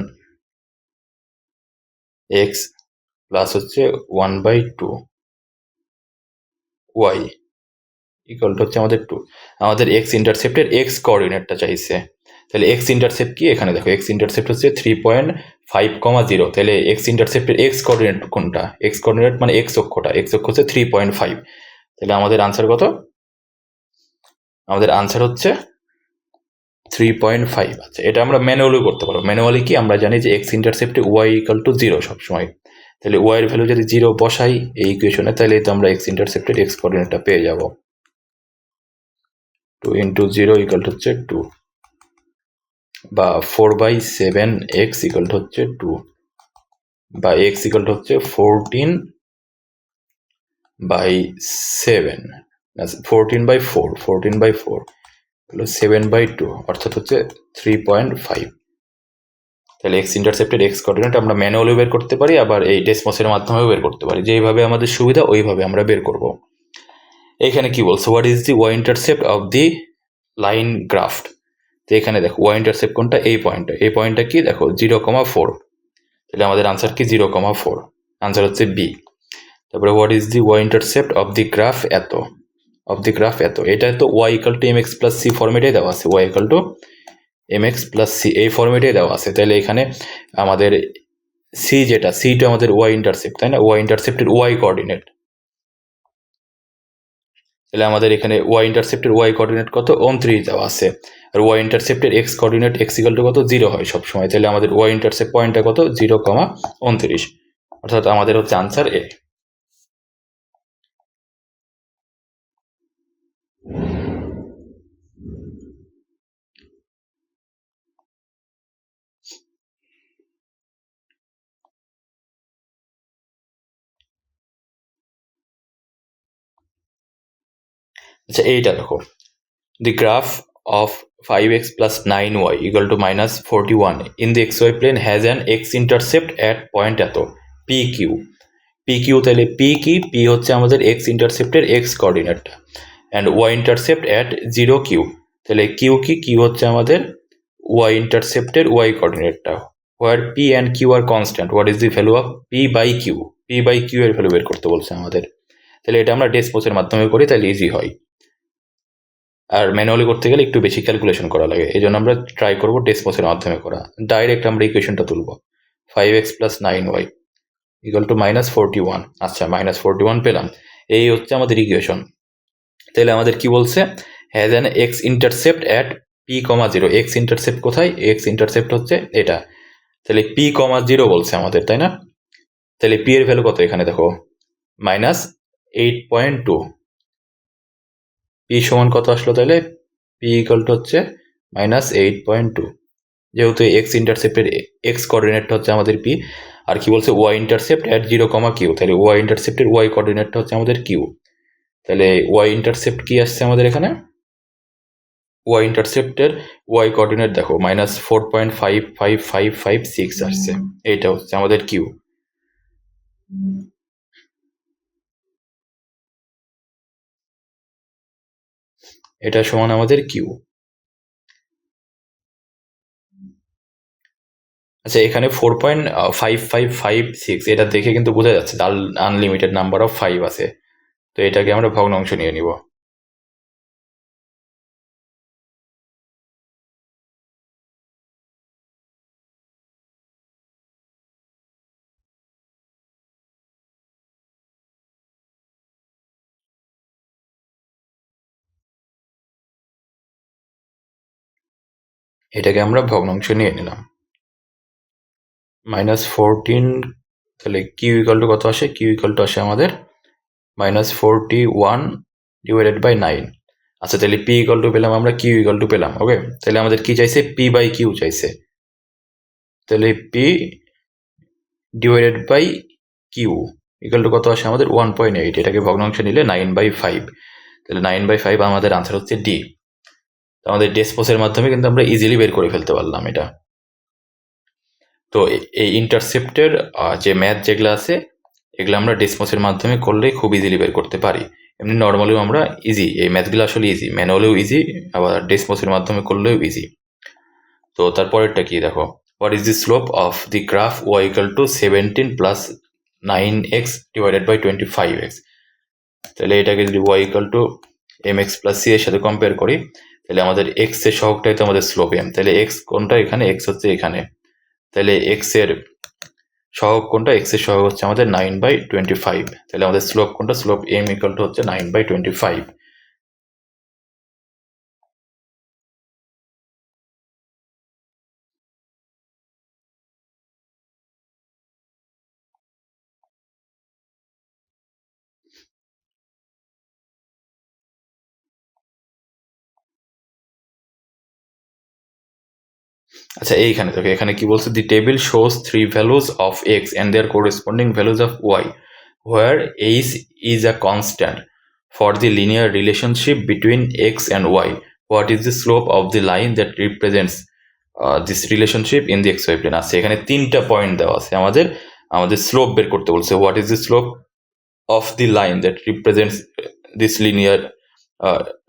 এক্স প্লাস হচ্ছে 1/2 ওয়াই ইকুয়াল টু হচ্ছে আমাদের 2, আমাদের এক্স ইন্টারসেপ্টের এক্স কোঅর্ডিনেটটা চাইছে। তাহলে এক্স ইন্টারসেপ্ট কি, এখানে দেখো এক্স ইন্টারসেপ্ট হচ্ছে 3.5,0, তাহলে এক্স ইন্টারসেপ্টের এক্স কোঅর্ডিনেট কোনটা, এক্স কোঅর্ডিনেট মানে এক্স অক্ষটা, এক্স অক্ষ হচ্ছে 3.5, তাহলে আমাদের আনসার কত, আমাদের আনসার হচ্ছে 3.5। আচ্ছা, এটা আমরা ম্যানুয়ালি করতে পারবো। ম্যানুয়ালি কি, আমরা জানি যে এক্স ইন্টারসেপ্টে ওয়াই ইকাল টু 0 সবসময়, তাহলে ওয়াই এর ভ্যালু যদি 0 বসাই এই ইকুয়েশনে, তাহলে তো আমরা এক্স ইন্টারসেপ্টের এক্স কোঅর্ডিনেটটা পেয়ে যাব, 2 ইন্টু 0 ইকাল টু হচ্ছে 2, বা 4/7 এক্স ইকাল টু হচ্ছে 2, বা এক্স ইকাল টু হচ্ছে 14/7, 14/4 হলো 7/2, অর্থাৎ হচ্ছে 3.5। তাহলে এক্স ইন্টারসেপ্টের এক্স কোঅর্ডিনেট আমরা ম্যানুয়ালি বের করতে পারি, আবার এই ডেসমোসের মাধ্যমেও বের করতে পারি, যেইভাবে আমাদের সুবিধা ওইভাবে আমরা বের করব। এখানে কি বলছে, what is the Y intercept of the line graphed, তো এখানে দেখো ওয়াই ইন্টারসেপ্ট কোনটা, এই পয়েন্টটা, এই পয়েন্টটা কি দেখো 0,4, তাহলে আমাদের আনসার কি 0,4, আনসার হচ্ছে বি। তারপরে what is the Y intercept of the graph এত, অফ দি গ্রাফ এত, এটা তো Y equal to mx plus C ফর্মেটে দেওয়া আছে, Y equal to mx plus C এই ফর্মেটে দেওয়া আছে, তাহলে এখানে আমাদের সি যেটা, সিটা আমাদের ওয়াই ইন্টারসেপ্ট, তাই না, ওয়াই ইন্টারসেপ্টের ওয়াই কোঅর্ডিনেট, তাহলে আমাদের এখানে ওয়াই ইন্টারসেপ্টের ওয়াই কোঅর্ডিনেট কত 29 দেওয়া আছে, আর ওয়াই ইন্টারসেপ্টের X coordinate X equal to কত 0 হয় সবসময়, তাহলে আমাদের ওয়াই ইন্টারসেপ্ট পয়েন্টটা কত 0,29, অর্থাৎ আমাদের হচ্ছে আনসার এ। আচ্ছা, এইটা দেখো, the graph of 5x plus 9y equal to minus 41 in the xy plane has an x-intercept at point এত pq, pq, তাহলে p কি, p হচ্ছে আমাদের x ইন্টারসেপ্টের x কোঅর্ডিনেটটা, and y intercept at 0q, তাহলে q কি, q হচ্ছে আমাদের y ইন্টারসেপ্টের y কোঅর্ডিনেটটা, where p and q are constant, what is the value of p by q, p by q এর ভ্যালু বের করতে বলছে আমাদের, তাহলে এটা আমরা ডেসমোসের মাধ্যমে করি, তাহলে ইজি হয়, আর ম্যানুয়ালি করতে গেলে একটু বেশি ক্যালকুলেশন করা লাগে, এই জন্য আমরা ট্রাই করবো ডেসমোসের মাধ্যমে করা। ডাইরেক্ট আমরা ইকুয়েশনটা তুলবো, 5x plus 9y equal to -41, আচ্ছা -41 পেলাম, এই হচ্ছে আমাদের ইকুয়েশন। তাহলে আমাদের কি বলছে, has an x intercept at p,0, x intercept কোথায়, এক্স ইন্টারসেপ্ট হচ্ছে এটা, তাহলে p,0 বলছে আমাদের, তাই না, তাহলে p এর ভ্যালু কত, এখানে দেখো -8.2, p সমান কত আসলো, তাহলে p ইকুয়াল টু হচ্ছে -8.2, যেহেতু এক্স ইন্টারসেপ্টের এক্স কোঅর্ডিনেটটা হচ্ছে আমাদের পি, আর কি বলছে ওয়াই ইন্টারসেপ্ট অ্যাট 0,q, তাহলে ওয়াই ইন্টারসেপ্টের ওয়াই কোঅর্ডিনেটটা হচ্ছে আমাদের কিউ, তাহলে ওয়াই ইন্টারসেপ্ট কি আসছে আমাদের এখানে, ওয়াই ইন্টারসেপ্টের ওয়াই কোঅর্ডিনেট দেখো -4.55556 আসছে, এইটা হচ্ছে আমাদের কিউ। এটা সমান আমাদের কিউ। আচ্ছা, এখানে 4.5556, এটা দেখে কিন্তু বোঝা যাচ্ছে আনলিমিটেড নাম্বার অফ 5 আছে, তো এটাকে আমরা ভগ্নাংশ নিয়ে নিব। এটাকে আমরা ভগ্নাংশ নিয়ে নিলাম -14, তাহলে কিউ ইকাল টু কত আসে? কিউ ইকাল টু আসে আমাদের -41 ডিভাইডেড বাই 9। আচ্ছা, তাহলে পি ইকাল টু পেলাম আমরা, কিউ ইকাল টু পেলাম। ওকে, তাহলে আমাদের কি চাইছে? পি বাই কিউ চাইছে। তাহলে P divided by Q equal to কত আসে আমাদের? 1.8। এটাকে ভগ্নাংশ নিলে 9/5। তাহলে 9/5 আমাদের আনসার হচ্ছে ডি। আমাদের ডেসপোসের মাধ্যমে কিন্তু আমরা ইজিলি বের করে ফেলতে পারলাম এটা। তো এই ইন্টারসেপ্টের যে ম্যাথ যেগুলো আছে এগুলো আমরা ডেসমোসের মাধ্যমে করলে খুব ইজিলি বের করতে পারি। এমনি নর্মালিও আমরা ইজি, এই ম্যাথগুলো আসলে ইজি, ম্যানুয়ালেও ইজি, আবার ডেসমোসের মাধ্যমে করলেও ইজি। তো তারপরেরটা কি দেখো, what is the slope of the graph Y equal to 17 plus 9x divided by 25x। তাহলে এটাকে যদি Y equal to mx plus C এর সাথে কম্পেয়ার করি, তাহলে আমাদের এক্স এর সহগটাই তো আমাদের স্লোপ এম। তাহলে এক্স কোনটা? এখানে এক্স হচ্ছে এখানে। তাহলে এক্স এর সহগ কোনটা? এক্স এর সহগ হচ্ছে আমাদের 9/25। তাহলে আমাদের স্লোপ কোনটা? স্লোপ এম ইকাল টু হচ্ছে 9/25। আচ্ছা, এইখানে দেখো, এখানে কি বলছে? The table shows 3 values of X and their corresponding values of Y where H is a constant for the linear relationship between X and Y. What is the slope of the line that represents this relationship in the X Y plane? আছে এখানে 3টা point দেওয়া আছে, আমাদের slope বের করতে বলছে। What is the slope of the line that represents this linear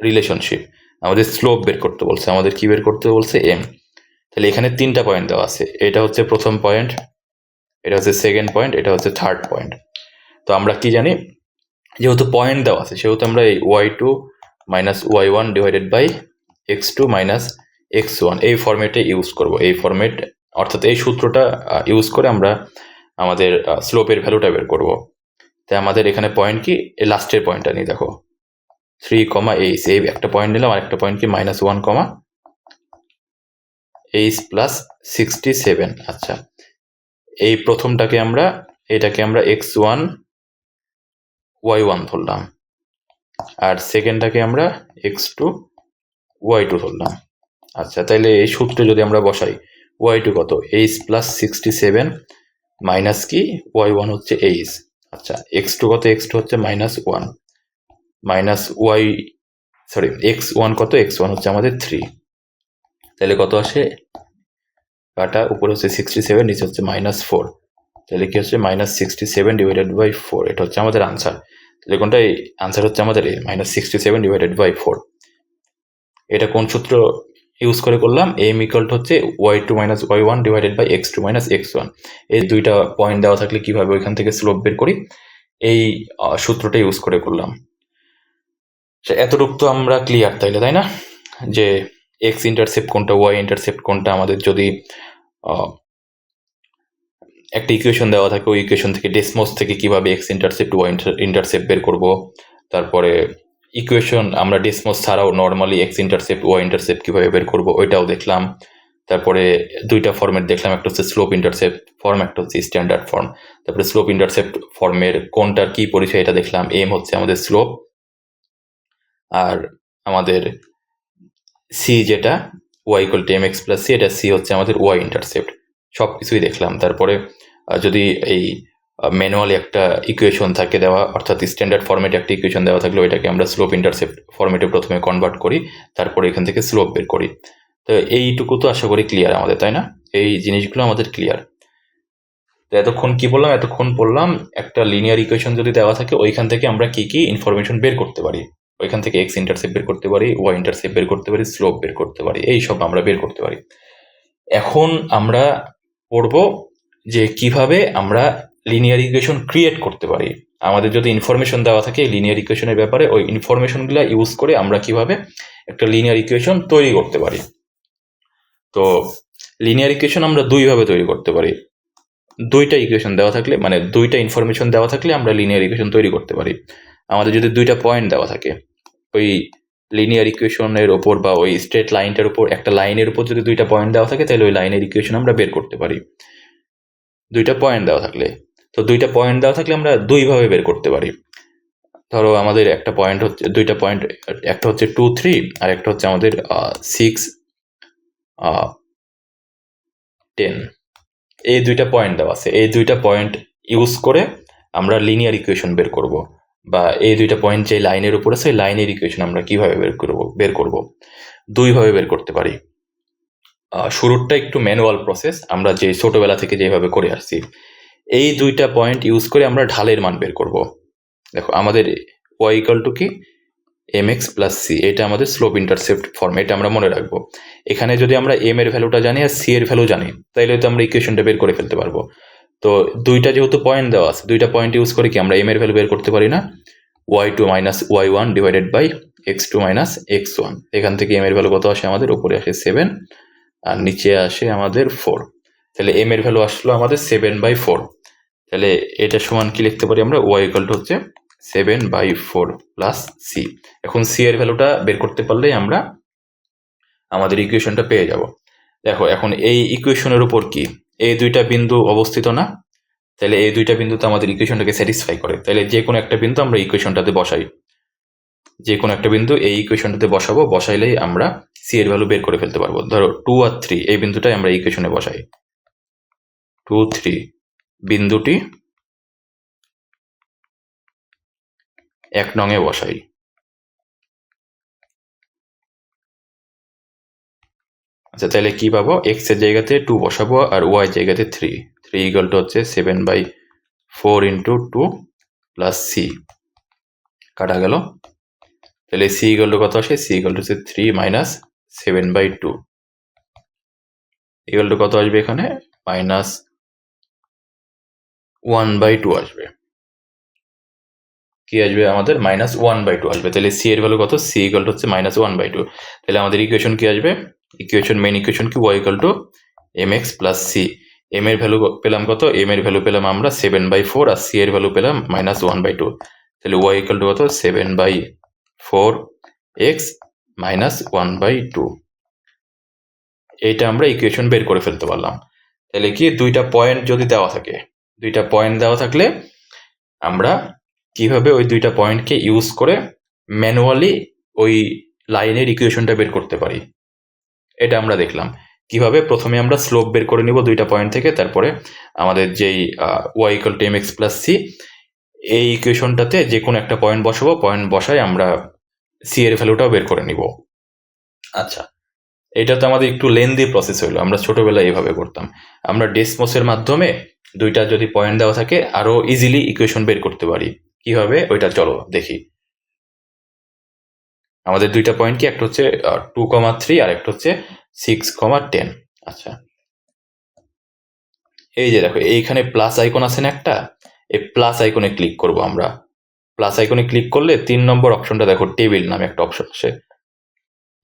relationship? আমাদের স্লোপ বের করতে বলছে। আমাদের কি বের করতে বলছে? এম। তাহলে এখানে 3টা পয়েন্ট দেওয়া আছে। এটা হচ্ছে প্রথম পয়েন্ট, এটা হচ্ছে সেকেন্ড পয়েন্ট, এটা হচ্ছে থার্ড পয়েন্ট। তো আমরা কি জানি? যেহেতু পয়েন্ট দেওয়া আছে সেহেতু আমরা এই y2 minus y1 divided by x2 minus x1 এই ফরম্যাটে ইউজ করব। এই ফরম্যাট অর্থাৎ এই সূত্রটা ইউজ করে আমরা আমাদের স্লোপের ভ্যালুটা বের করব। তাই আমাদের এখানে পয়েন্ট কি? এই লাস্টের পয়েন্টটা নিয়ে দেখো, 3, এই একটা পয়েন্ট নিলাম, আর একটা পয়েন্ট কি? -1, এইচ প্লাস 67। আচ্ছা, এই প্রথমটাকে এটাকে আমরা x1 y1 ধরলাম, আর সেকেন্ডটাকে আমরা x2 y2 ধরলাম। আচ্ছা, তাইলে এই সূত্রে যদি আমরা বসাই, y2 কত? এইচ প্লাস 67 মাইনাস কি? y1 হচ্ছে এইচ। আচ্ছা, x2 কত? x2 হচ্ছে -1 মাইনাস x1 কত? x1 হচ্ছে আমাদের 3। তাহলে কত আসে? কাটা, উপরে হচ্ছে 67, নিচে হচ্ছে -4। তাহলে কি হচ্ছে? -67 ডিভাইডেড বাই 4। এটা হচ্ছে আমাদের আনসার। তাহলে কোনটা? আনসার হচ্ছে আমাদের -67 ডিভাইডেড বাই 4। এটা কোন সূত্র ইউজ করে করলাম? এম ইকাল টু হচ্ছে y2 minus y1 divided by x2 minus x1। এই দুইটা পয়েন্ট দেওয়া থাকলে কিভাবে ওইখান থেকে স্লোপ বের করি, এই সূত্রটা ইউজ করে করলাম। এতটুকু তো আমরা ক্লিয়ার তাইলে, তাই না? যে এক্স ইন্টারসেপ্ট কোনটা, ওয়াই ইন্টারসেপ্ট কোনটা। আমাদের যদি একটা ইকুয়েশন দেওয়া থাকে, ওই ইকুয়েশন থেকে ডেসমোস থেকে কিভাবে এক্স ইন্টারসেপ্ট ওয়াই ইন্টারসেপ্ট বের করব। তারপরে ইকুয়েশন আমরা ডেসমোস ছাড়াও normally X intercept Y intercept কিভাবে বের করব ওইটাও দেখলাম। তারপরে দুইটা ফর্মেট দেখলাম, একটা হচ্ছে স্লোপ ইন্টারসেপ্ট ফর্ম, একটা হচ্ছে স্ট্যান্ডার্ড ফর্ম। তারপরে স্লোপ ইন্টারসেপ্ট ফর্মের কোনটার কি পরিচয় এটা দেখলাম। এম হচ্ছে আমাদের স্লোপ, আর আমাদের সি যেটা Y equal to mx plus C, এটা সি হচ্ছে আমাদের ওয়াই ইন্টারসেপ্ট। সব কিছুই দেখলাম। তারপরে যদি এই ম্যানুয়ালি একটা ইকুয়েশন থাকে দেওয়া, অর্থাৎ স্ট্যান্ডার্ড ফর্মেটে একটা ইকুয়েশন দেওয়া থাকলে ওইটাকে আমরা স্লোপ ইন্টারসেপ্ট ফর্মেটে প্রথমে কনভার্ট করি, তারপরে এখান থেকে স্লোপ বের করি। তো এইটুকু তো আশা করি ক্লিয়ার আমাদের, তাই না? এই জিনিসগুলো আমাদের ক্লিয়ার। তো এতক্ষণ কি বললাম? এতক্ষণ বললাম একটা লিনিয়ার ইকুয়েশন যদি দেওয়া থাকে ওইখান থেকে আমরা কি কি ইনফরমেশন বের করতে পারি। ওইখান থেকে এক্স ইন্টারসেপ্ট বের করতে পারি, ওয়াই ইন্টারসেপ্ট বের করতে পারি, স্লোপ বের করতে পারি, এই সব আমরা বের করতে পারি। এখন আমরা পড়বো যে কিভাবে আমরা লিনিয়ার ইকুয়েশন ক্রিয়েট করতে পারি। আমাদের যদি ইনফরমেশন দেওয়া থাকে লিনিয়ার ইকুয়েশনের ব্যাপারে, ওই ইনফরমেশনগুলো ইউজ করে আমরা কিভাবে একটা লিনিয়ার ইকুয়েশন তৈরি করতে পারি। তো লিনিয়ার ইকুয়েশন আমরা দুইভাবে তৈরি করতে পারি। দুইটা ইকুয়েশন দেওয়া থাকলে, মানে দুইটা ইনফরমেশন দেওয়া থাকলে আমরা লিনিয়ার ইকুয়েশন তৈরি করতে পারি। আমাদের যদি দুইটা পয়েন্ট দেওয়া থাকে, ওই লিনিয়ার ইকুয়েশনের ওপর বা ওই স্ট্রেট লাইনটার উপর, একটা লাইনের উপর যদি দুইটা পয়েন্ট দেওয়া থাকে তাহলে ওই লাইনের ইকুয়েশন আমরা বের করতে পারি। দুইটা পয়েন্ট দেওয়া থাকলে, তো দুইটা পয়েন্ট দেওয়া থাকলে আমরা দুইভাবে বের করতে পারি। ধরো আমাদের একটা পয়েন্ট হচ্ছে, দুইটা পয়েন্ট, একটা হচ্ছে 2, 3 আর একটা হচ্ছে আমাদের 6, 10। এই দুইটা পয়েন্ট দেওয়া আছে, এই দুইটা পয়েন্ট ইউজ করে আমরা লিনিয়ার ইকুয়েশন বের করব, বা এই দুইটা পয়েন্ট যে লাইনের উপর আছে লাইনের ইকুয়েশন আমরা কিভাবে বের করব দুইভাবে বের করতে পারি। শুরুরটা একটু ম্যানুয়াল প্রসেস, আমরা যে ছোটবেলা থেকে যেভাবে করে আসছি। এই দুইটা পয়েন্ট ইউজ করে আমরা ঢালের মান বের করব। দেখো আমাদের y ইকুয়াল টু কি mx প্লাস সি, এটা আমাদের স্লোপ ইন্টারসেপ্ট ফর্ম, এটা আমরা মনে রাখবো। এখানে যদি আমরা m এর ভ্যালুটা জানি আর c এর ভ্যালু জানি তাইলে তো আমরা ইকুয়েশনটা বের করে ফেলতে পারবো। তো দুইটা যেহেতু পয়েন্ট দেওয়া আছে, দুইটা পয়েন্ট ইউজ করে কি আমরা m এর ভ্যালু বের করতে পারি না, y2 minus y1 divided by x2 minus x1। এখান থেকে m এর ভ্যালু কত আসে আমাদের, উপরে আসে 7 আর নিচে আসে আমাদের 4। তাহলে m এর ভ্যালু আসলো আমাদের 7/4। তাহলে এটা সমান কি লিখতে পারি আমরা, y ইকুয়াল টু হচ্ছে 7/4 প্লাস সি। এখন সি এর ভ্যালুটা বের করতে পারলেই আমরা আমাদের ইকুয়েশনটা পেয়ে যাব। দেখো এখন এই ইকুয়েশনের উপর কি এই দুইটা বিন্দু অবস্থিত না, তাহলে এই দুইটা বিন্দু তো আমাদের ইকুয়েশনটাকে স্যাটিসফাই করে। তাহলে যে কোনো একটা বিন্দু আমরা ইকুয়েশনটাতে বসাই, যে কোনো একটা বিন্দু এই ইকুয়েশনটাতে বসাবো, বসাইলেই আমরা সি এর ভ্যালু বের করে ফেলতে পারবো। ধরো 2 আর 3 এই বিন্দুটাই আমরা ইকুয়েশনে বসাই, 2, 3 বিন্দুটি 1 নং-এ বসাই। আচ্ছা তাহলে কি পাবো, এক্স এর জায়গাতে 2 বসাবো আর ওয়াই জায়গাতে 3 ইকুয়াল টু হচ্ছে 7/4 ইন্টু 2 প্লাস সি, কাটা গেল। তাহলে সি ইকুয়াল টু কত আসে, সি ইকুয়াল টু হচ্ছে 3 মাইনাস 7/2 ইকুয়াল টু কত আসবে, এখানে মাইনাস 1/2 আসবে। কি আসবে আমাদের, মাইনাস 1/2 আসবে। তাহলে সি এর ভ্যালু কত, সি ইকুয়াল টু হচ্ছে মাইনাস 1/2। তাহলে আমাদের ইকুয়েশন কি আসবে, ইকুয়েশন মেইন ইকুয়েশন কি, Y equal to M X plus C. M এর ভ্যালু পেলাম কত, এম এর ভ্যালু পেলাম আমরা 7/4 আর সি এর ভ্যালু পেলাম মাইনাস 1/2। তাহলে ওয়াই ইকুয়াল টু কত, 7/4 এক্স মাইনাস 1/2। এইটা আমরা ইকুয়েশন বের করে ফেলতে পারলাম। তাহলে কি দুইটা পয়েন্ট যদি দেওয়া থাকে, দুইটা পয়েন্ট দেওয়া থাকলে আমরা কিভাবে ওই দুইটা পয়েন্টকে ইউজ করে ম্যানুয়ালি ওই লাইনের ইকুয়েশনটা বের করতে পারি, এটা আমরা দেখলাম। কিভাবে প্রথমে আমরা স্লোপ বের করে নিব দুইটা পয়েন্ট থেকে, তারপরে আমাদের যেই Y equal to M X plus C এই ইকুয়েশনটাতে যে কোনো একটা পয়েন্ট বসাবো, পয়েন্ট বসায় আমরা সি এর ভ্যালুটাও বের করে নিব। আচ্ছা এটা তো আমাদের একটু লেন্দি প্রসেস হলো, আমরা ছোটবেলায় এইভাবে করতাম। আমরা ডেসমোসের মাধ্যমে দুইটা যদি পয়েন্ট দেওয়া থাকে আরো ইজিলি ইকুয়েশন বের করতে পারি। কিভাবে ওইটা চলো দেখি। আমাদের দুইটা পয়েন্ট কি, একটা হচ্ছে 2,3 আর একটা হচ্ছে 6,10। আচ্ছা এই যে দেখো এইখানে প্লাস আইকন আছে না একটা, এই প্লাস আইকনে ক্লিক করব আমরা। প্লাস আইকনে ক্লিক করলে 3 নম্বর অপশনটা দেখো, টেবিল নামে একটা অপশন আসে।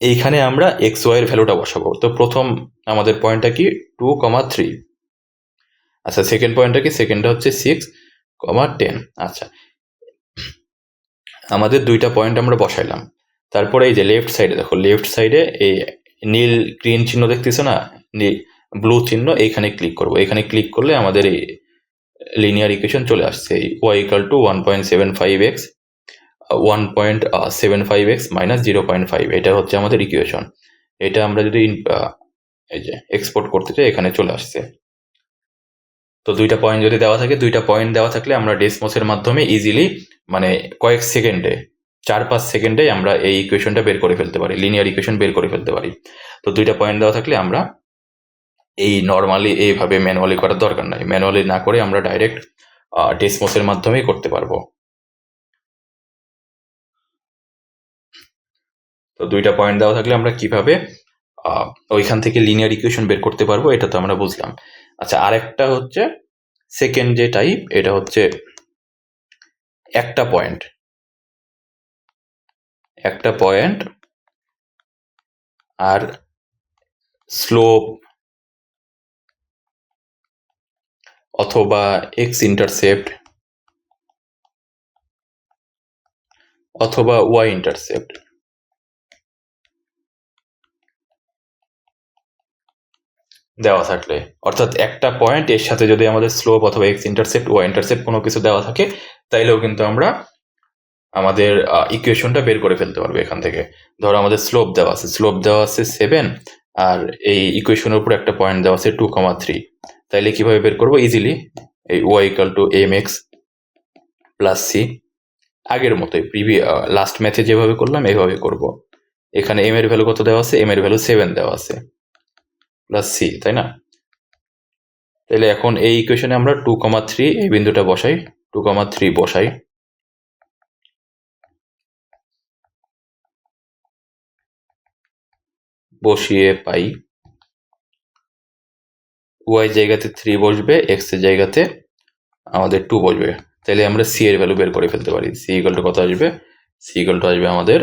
এইখানে আমরা এক্স ওয়াই এর ভ্যালুটা বসাবো। তো প্রথম আমাদের পয়েন্টটা কি, 2,3। আচ্ছা সেকেন্ড পয়েন্টটা কি, সেকেন্ডটা হচ্ছে 6,10। আচ্ছা আমাদের দুইটা পয়েন্ট আমরা বসাইলাম। তারপরে এই যে লেফট সাইডে দেখো, লেফট সাইডে এই নীল গ্রিন চিহ্ন দেখতেছো না, ব্লু চিহ্ন, এইখানে ক্লিক করবো। এখানে ক্লিক করলে আমাদের এই লিনিয়ার ইকুয়েশন চলে আসছে, Y equal two 1.75x 1.75x minus 0.5, এটা হচ্ছে আমাদের ইকুয়েশন। এটা আমরা যদি এই যে এক্সপোর্ট করতে চাই, এখানে চলে আসছে। তো দুইটা পয়েন্ট যদি দেওয়া থাকে, দুইটা পয়েন্ট দেওয়া থাকলে আমরা ডেসমোসের মাধ্যমে ইজিলি, মানে কয়েক সেকেন্ডে, 4-5 সেকেন্ডে আমরা এই ইকুয়েশনটা বের করে ফেলতে পারি, লিনিয়ার ইকুয়েশন বের করে ফেলতে পারি। তো দুইটা পয়েন্ট দেওয়া থাকলে আমরা এই নর্মালি এইভাবে ম্যানুয়ালি করার দরকার নাই, ম্যানুয়ালি না করে আমরা ডাইরেক্ট ডেসমোসের মাধ্যমেই করতে পারবো। তো দুইটা পয়েন্ট দেওয়া থাকলে আমরা কিভাবে ওইখান থেকে লিনিয়ার ইকুয়েশন বের করতে পারবো এটা তো আমরা বুঝলাম। আচ্ছা আরেকটা হচ্ছে সেকেন্ড যে টাইপ, এটা হচ্ছে একটা পয়েন্ট আর স্লোপ অথবা এক্স ইন্টারসেপ্ট অথবা ওয়াই ইন্টারসেপ্ট, দেওয়া থাকলে, অর্থাৎ একটা পয়েন্ট এর সাথে যদি আমাদের স্লোপ অথবা এক্স ইন্টারসেপ্ট ওয়াই ইন্টারসেপ্ট কোনো কিছু দেওয়া থাকে, তাইলেও কিন্তু আমরা আমাদের ইকুয়েশনটা বের করে ফেলতে পারবো এখান থেকে। ধরো আমাদের স্লোপ দেওয়া আছে 7, আর এই ইকুয়েশনের উপর একটা পয়েন্ট দেওয়া আছে 2,3। তাইলে কিভাবে বের করবো? ইজিলি এই Y equal to M X plus C, আগের মতোই লাস্ট ম্যাথে যেভাবে করলাম এইভাবে করব। এখানে এম এর ভ্যালু কত দেওয়া আছে? এম এর ভ্যালু 7 দেওয়া আছে, প্লাস সি, তাই না? তাহলে এখন এই ইকুয়েশনে আমরা 2,3 এই বিন্দুটা বসাই, 2,3 বসাই, বসিয়ে পাই ওয়াই জায়গাতে 3 বসবে, এক্স এর জায়গাতে আমাদের 2 বসবে। তাহলে আমরা সি এর ভ্যালু বের করে ফেলতে পারি। সি ইকুয়াল টু কত আসবে? সি ইকুয়াল টু আসবে আমাদের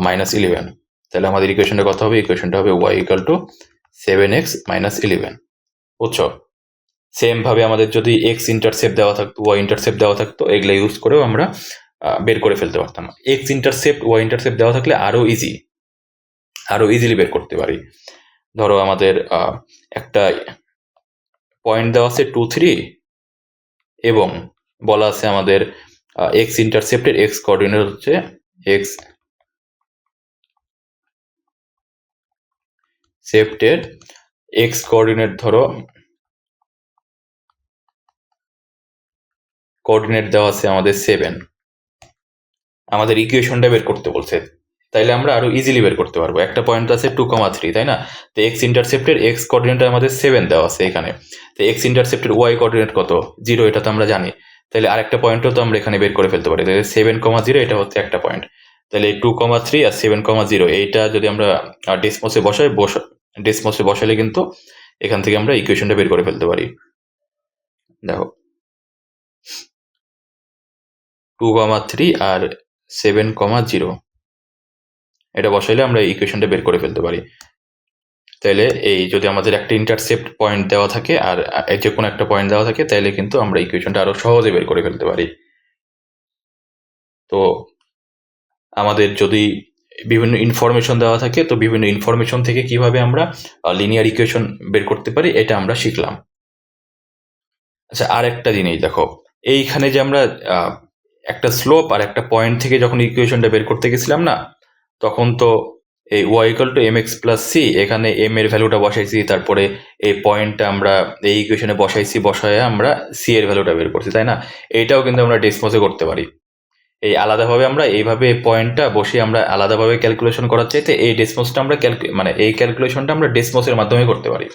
-11। তাহলে আমাদের ইকুয়েশনটা কত হবে? ইকুয়েশনটা হবে ওয়াই ইকুয়াল টু 7x - 11। বুঝছো? সেম ভাবে আমাদের যদি এক্স ইন্টারসেপ্ট দেওয়া থাকতো, ওয়াই ইন্টারসেপ্ট দেওয়া থাকতো, এগুলো ইউজ করেও আমরা বের করে ফেলতে পারতাম। এক্স ইন্টারসেপ্ট ওয়াই ইন্টারসেপ্ট দেওয়া থাকলে আরো ইজিলি বের করতে পারি। ধরো আমাদের একটা পয়েন্ট দেওয়া আছে 2, 3 এবং বলা আছে আমাদের এক্স ইন্টারসেপ্টের এক্স কোঅর্ডিনেট হচ্ছে এক্স সেপ্টের এক্স কোঅর্ডিনেট, ধরো কোঅর্ডিনেট দেওয়া আছে আমাদের 7। আমাদের ইকুয়েশনটা বের করতে বলছে, তাইলে আমরা আরো ইজিলি বের করতে পারবো। একটা পয়েন্ট আছে 2,3, তাই না? তো এক্স ইন্টারসেপ্টের এক্স কোঅর্ডিনেট আমাদের 7 দেওয়া আছে এখানে। তো এক্স ইন্টারসেপ্টের ওয়াই কোঅর্ডিনেট কত? 0, এটা তো আমরা জানি। তাহলে আরেকটা পয়েন্টও তো আমরা এখানে বের করে ফেলতে পারি। তাহলে 7,0 এটা হচ্ছে একটা পয়েন্ট। তাহলে 2,3 আর 7,0 এইটা যদি আমরা ডেসমোসে বসালে কিন্তু এখান থেকে আমরা ইকুয়েশনটা বের করে ফেলতে পারি। দেখো 2,3 আর 7,0 এটা বসাইলে আমরা ইকুয়েশনটা বের করে ফেলতে পারি। তাইলে এই যদি আমাদের একটা ইন্টারসেপ্ট পয়েন্ট দেওয়া থাকে আর যে কোনো একটা পয়েন্ট দেওয়া থাকে, তাইলে কিন্তু আমরা ইকুয়েশনটা আরো সহজে বের করে ফেলতে পারি। তো আমাদের যদি বিভিন্ন ইনফরমেশন দেওয়া থাকে, তো বিভিন্ন ইনফরমেশন থেকে কিভাবে আমরা লিনিয়ার ইকুয়েশন বের করতে পারি, এটা আমরা শিখলাম। আচ্ছা, আর একটা জিনিস দেখো, এইখানে যে আমরা একটা স্লোপ আর একটা পয়েন্ট থেকে যখন ইকুয়েশনটা বের করতে গেছিলাম না, তখন তো এই Y equal to M X plus C, এখানে এম এর ভ্যালুটা বসাইছি, তারপরে এই পয়েন্টটা আমরা এই ইকুয়েশনে বসায় আমরা সি এর ভ্যালুটা বের করছি, তাই না? এইটাও কিন্তু আমরা ডেসমোসে করতে পারি। এই আলাদাভাবে আমরা এইভাবে পয়েন্টটা বসে আমরা আলাদাভাবে ক্যালকুলেশন করার চাইতে এই ডেসমোসটা আমরা এই ক্যালকুলেশনটা আমরা ডেসমোসের মাধ্যমে করতে পারি।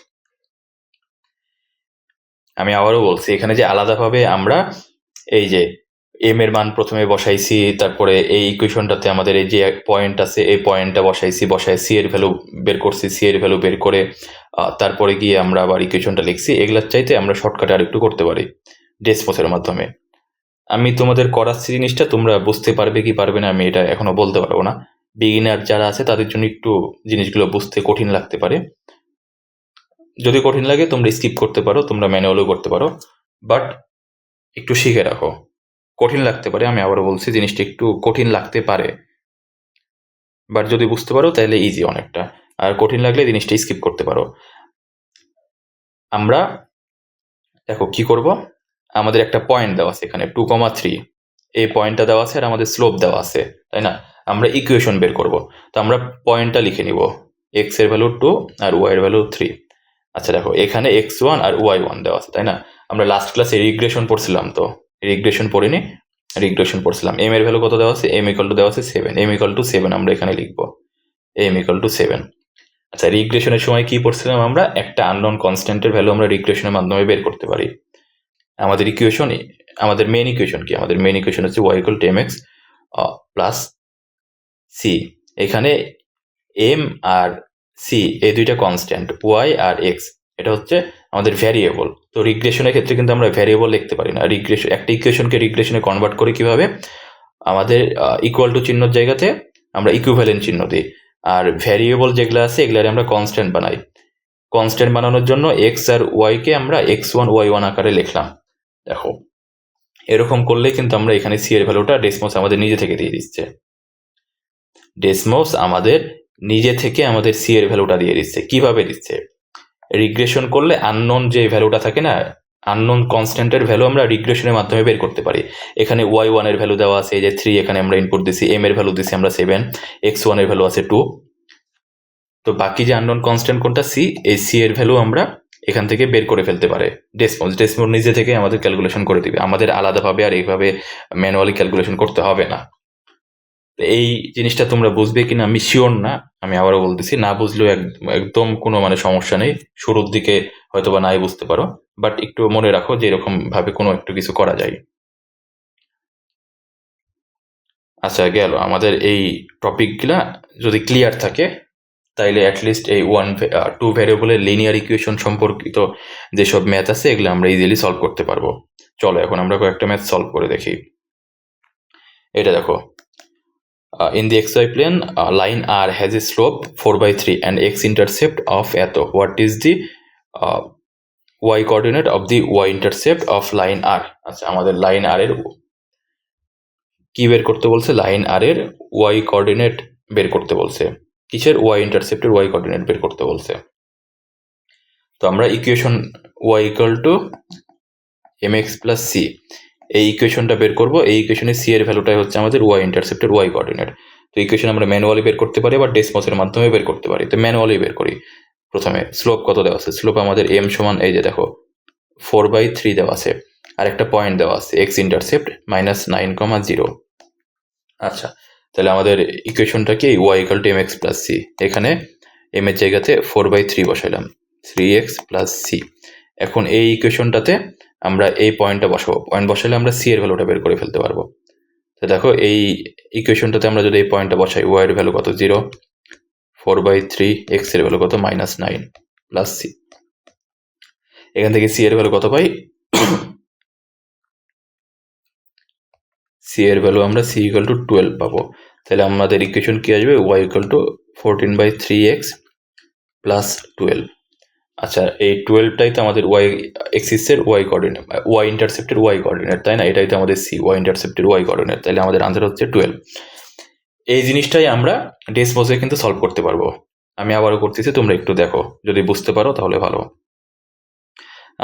আমি আবারও বলছি, এখানে যে আলাদাভাবে আমরা এই যে এম এর মান প্রথমে বসাইছি, তারপরে এই ইকুয়েশনটাতে আমাদের এই যে পয়েন্ট আছে এই পয়েন্টটা বসায় সি এর ভ্যালু বের করছি, সি এর ভ্যালু বের করে তারপরে গিয়ে আমরা আবার ইকুয়েশনটা লিখছি, এগুলার চাইতে আমরা শর্টকাটে আরেকটু করতে পারি ডেসমোসের মাধ্যমে। আমি তোমাদের করাচ্ছি জিনিসটা, তোমরা বুঝতে পারবে কি পারবে না আমি এটা এখনো বলতে পারবো না। বিগিনার যারা আছে তাদের জন্য একটু জিনিসগুলো বুঝতে কঠিন লাগতে পারে। যদি কঠিন লাগে তোমরা স্কিপ করতে পারো, তোমরা ম্যানুয়ালও করতে পারো, বাট একটু শিখে রাখো। কঠিন লাগতে পারে, আমি আবারও বলছি জিনিসটা একটু কঠিন লাগতে পারে, বাট যদি বুঝতে পারো তাহলে ইজি অনেকটা। আর কঠিন লাগলে জিনিসটা স্কিপ করতে পারো। আমরা দেখো কি করব, আমাদের একটা পয়েন্ট দেওয়া আছে এখানে 2,3, এই পয়েন্টটা দেওয়া আছে আর আমাদের স্লোপ দেওয়া আছে, তাই না? আমরা ইকুয়েশন বের করব। তো আমরা পয়েন্টটা লিখে নিব, এক্স এর ভ্যালু 2 আর ওয়াই এর ভ্যালু 3। আচ্ছা দেখো, এখানে x1 আর y1 দেওয়া আছে, তাই না? আমরা লাস্ট ক্লাসে রিগ্রেশন পড়ছিলাম, তো রিগ্রেশন পড়িনি, রিগ্রেশন পড়ছিলাম। এম এর ভ্যালু কত দেওয়া আছে? এম ইকুয়াল টু দেওয়া আছে 7, এম ইকুয়াল টু 7 আমরা এখানে লিখবো, এম ইকুয়াল টু 7। আচ্ছা, রিগ্রেশনের সময় কি পড়ছিলাম আমরা? একটা আননোন কনস্ট্যান্টের ভ্যালু আমরা রিগ্রেশনের মাধ্যমে বের করতে পারি। আমাদের ইকুয়েশন, আমাদের মেইন ইকুয়েশন কি? আমাদের মেইন ইকুয়েশন হচ্ছে y equal to mx plus C. এখানে এম আর সি এই দুইটা কনস্ট্যান্ট, ওয়াই আর এক্স এটা হচ্ছে আমাদের ভ্যারিয়েবল। তো রিগ্রেশনের ক্ষেত্রে কিন্তু আমরা ভ্যারিয়েবল লিখতে পারি না। রিগ্রেশন, একটা ইকুয়েশনকে রিগ্রেশনে কনভার্ট করে কিভাবে? আমাদের ইকুয়াল টু চিহ্নর জায়গাতে আমরা ইকুইভ্যালেন্ট চিহ্ন দিই, আর ভ্যারিয়েবল যেগুলো আছে এগুলার আমরা কনস্ট্যান্ট বানাই। কনস্ট্যান্ট বানানোর জন্য এক্স আর ওয়াইকে আমরা x1 y1 আকারে লিখলাম। দেখো, এরকম করলে কিন্তু আমরা এখানে সি এর ভ্যালুটা ডেসমোস আমাদের নিজে থেকে দিয়ে দিচ্ছে। ডেসমোস আমাদের নিজে থেকে আমাদের সি এর ভ্যালুটা দিয়ে দিচ্ছে। কিভাবে দিচ্ছে? রিগ্রেশন করলে আননোন যে ভ্যালুটা থাকে না, আননোন কনস্ট্যান্টের ভ্যালু আমরা রিগ্রেশনের মাধ্যমে বের করতে পারি। এখানে y1 এর ভ্যালু দেওয়া আছে, এই যে 3, এখানে আমরা ইনপুট দিছি, m এর ভ্যালু দিছি আমরা 7, x1 এর ভ্যালু আছে 2। তো বাকি যে আননোন কনস্ট্যান্ট কোনটা c, এই c এর ভ্যালু আমরা এখান থেকে বের করে ফেলতে পারে ডেসমোস নিজে থেকে আমাদের ক্যালকুলেশন করে দিবে, আমাদের আলাদাভাবে আর এইভাবে ম্যানুয়ালি ক্যালকুলেশন করতে হবে না। এই জিনিসটা তোমরা বুঝবে কিনা আমি শিওর না, আমি আবারও বলতেছি, না বুঝলেও একদম কোনো মানে সমস্যা নেই, শুরুর দিকে হয়তো বা নাই বুঝতে পারো, বাট একটু মনে রাখো যে এরকম ভাবে কোনো একটু কিছু করা যায়। আচ্ছা, গেল আমাদের এই টপিকগুলা যদি ক্লিয়ার থাকে তাইলে অ্যাটলিস্ট এই 1-2 ভ্যারিয়েবলের লিনিয়ার ইকুয়েশন সম্পর্কিত যেসব ম্যাথ আছে এগুলো আমরা ইজিলি সলভ করতে পারবো। চলো এখন আমরা কয়েকটা ম্যাথ সলভ করে দেখি। এটা দেখো, in the xy plane line r has a slope 4/3 and x-intercept of এত, what is the y coordinate of the y-intercept of line r? আচ্ছা, আমাদের লাইন r এর কি বের করতে বলছে? লাইন r এর y কোঅর্ডিনেট বের করতে বলছে। কিসের? y ইন্টারসেপ্টের y কোঅর্ডিনেট বের করতে বলছে। তো আমরা equation y equal to mx plus c, এই ইকুয়েশনটা বের করব। এই ইকুয়েশনে c এর ভ্যালুটাই হচ্ছে আমাদের y ইন্টারসেপ্টের y কোঅর্ডিনেট। তো ইকুয়েশন আমরা ম্যানুয়ালি বের করতে পারি বা ডেসমসের মাধ্যমে বের করতে পারি। তো ম্যানুয়ালি বের করি। প্রথমে স্লোপ কত দেওয়া আছে? স্লোপ আমাদের m সমান, এই যে দেখো 4/3 দেওয়া আছে, আর একটা পয়েন্ট দেওয়া আছে x ইন্টারসেপ্ট -9,0। আচ্ছা, তাহলে আমাদের ইকুয়েশনটা কি? y equal to mx plus c। এখানে m এর জায়গাতে 4/3 বসাইলাম, 3x প্লাস c। এখন এই ইকুয়েশনটাতে আমরা এই পয়েন্টটা বসাবো, পয়েন্ট বসাইলে আমরা c এর ভ্যালুটা বের করে ফেলতে পারবো। তো দেখো এই ইকুয়েশনটাতে আমরা যদি এই পয়েন্টটা বসাই, y এর ভ্যালু কত? 0, 4/3, x এর ভ্যালু কত? -9 প্লাস c। এখান থেকে c এর ভ্যালু কত পাই? c এর ভ্যালু আমরা c ইকুয়াল টু 12 পাবো। তাহলে আমাদের ইকুয়েশন কি আসবে? y equal two 14/3x plus 12। আচ্ছা, এই 12টাই তো আমাদের y এক্সিসের y কোঅর্ডিনেট, y ইন্টারসেপ্টের y কোঅর্ডিনেট, তাই না? এটাই তো আমাদের c, y ইন্টারসেপ্টের y কোঅর্ডিনেট। তাহলে আমাদের আনসার হচ্ছে 12। এই জিনিসটাই আমরা ডেসমসে কিন্তু সলভ করতে পারবো। আমি আবারও করতেছি, তোমরা একটু দেখো, যদি বুঝতে পারো তাহলে ভালো।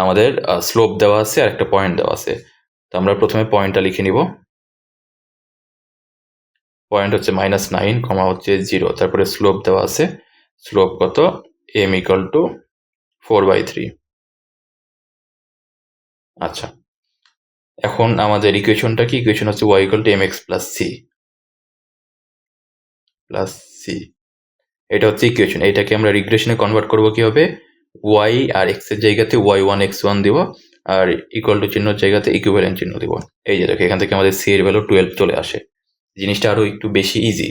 আমাদের স্লোপ দেওয়া আছে আর একটা পয়েন্ট দেওয়া আছে। তো আমরা প্রথমে পয়েন্টটা লিখে নিব। পয়েন্ট হচ্ছে -9, কমা হচ্ছে 0, তারপরে স্লোপ দেওয়া আছে। স্লোপ কত? m equal two 4/3। আচ্ছা, এখন আমাদের ইকুয়েশনটা কি? ইকুয়েশন হচ্ছে y equal to mx plus c plus c। এটা হচ্ছে ইকুয়েশন। এটাকে আমরা রিগ্রেশনে কনভার্ট করব কিভাবে? y আর x এর জায়গাতে y1 x1 দিব, আর ইকুয়াল টু চিহ্নের জায়গাতে ইকুইভ্যালেন্ট চিহ্ন দিব। এই যে দেখো, এখান থেকে আমাদের c এর ভ্যালু 12 চলে আসে। জিনিসটা আরো একটু বেশি ইজি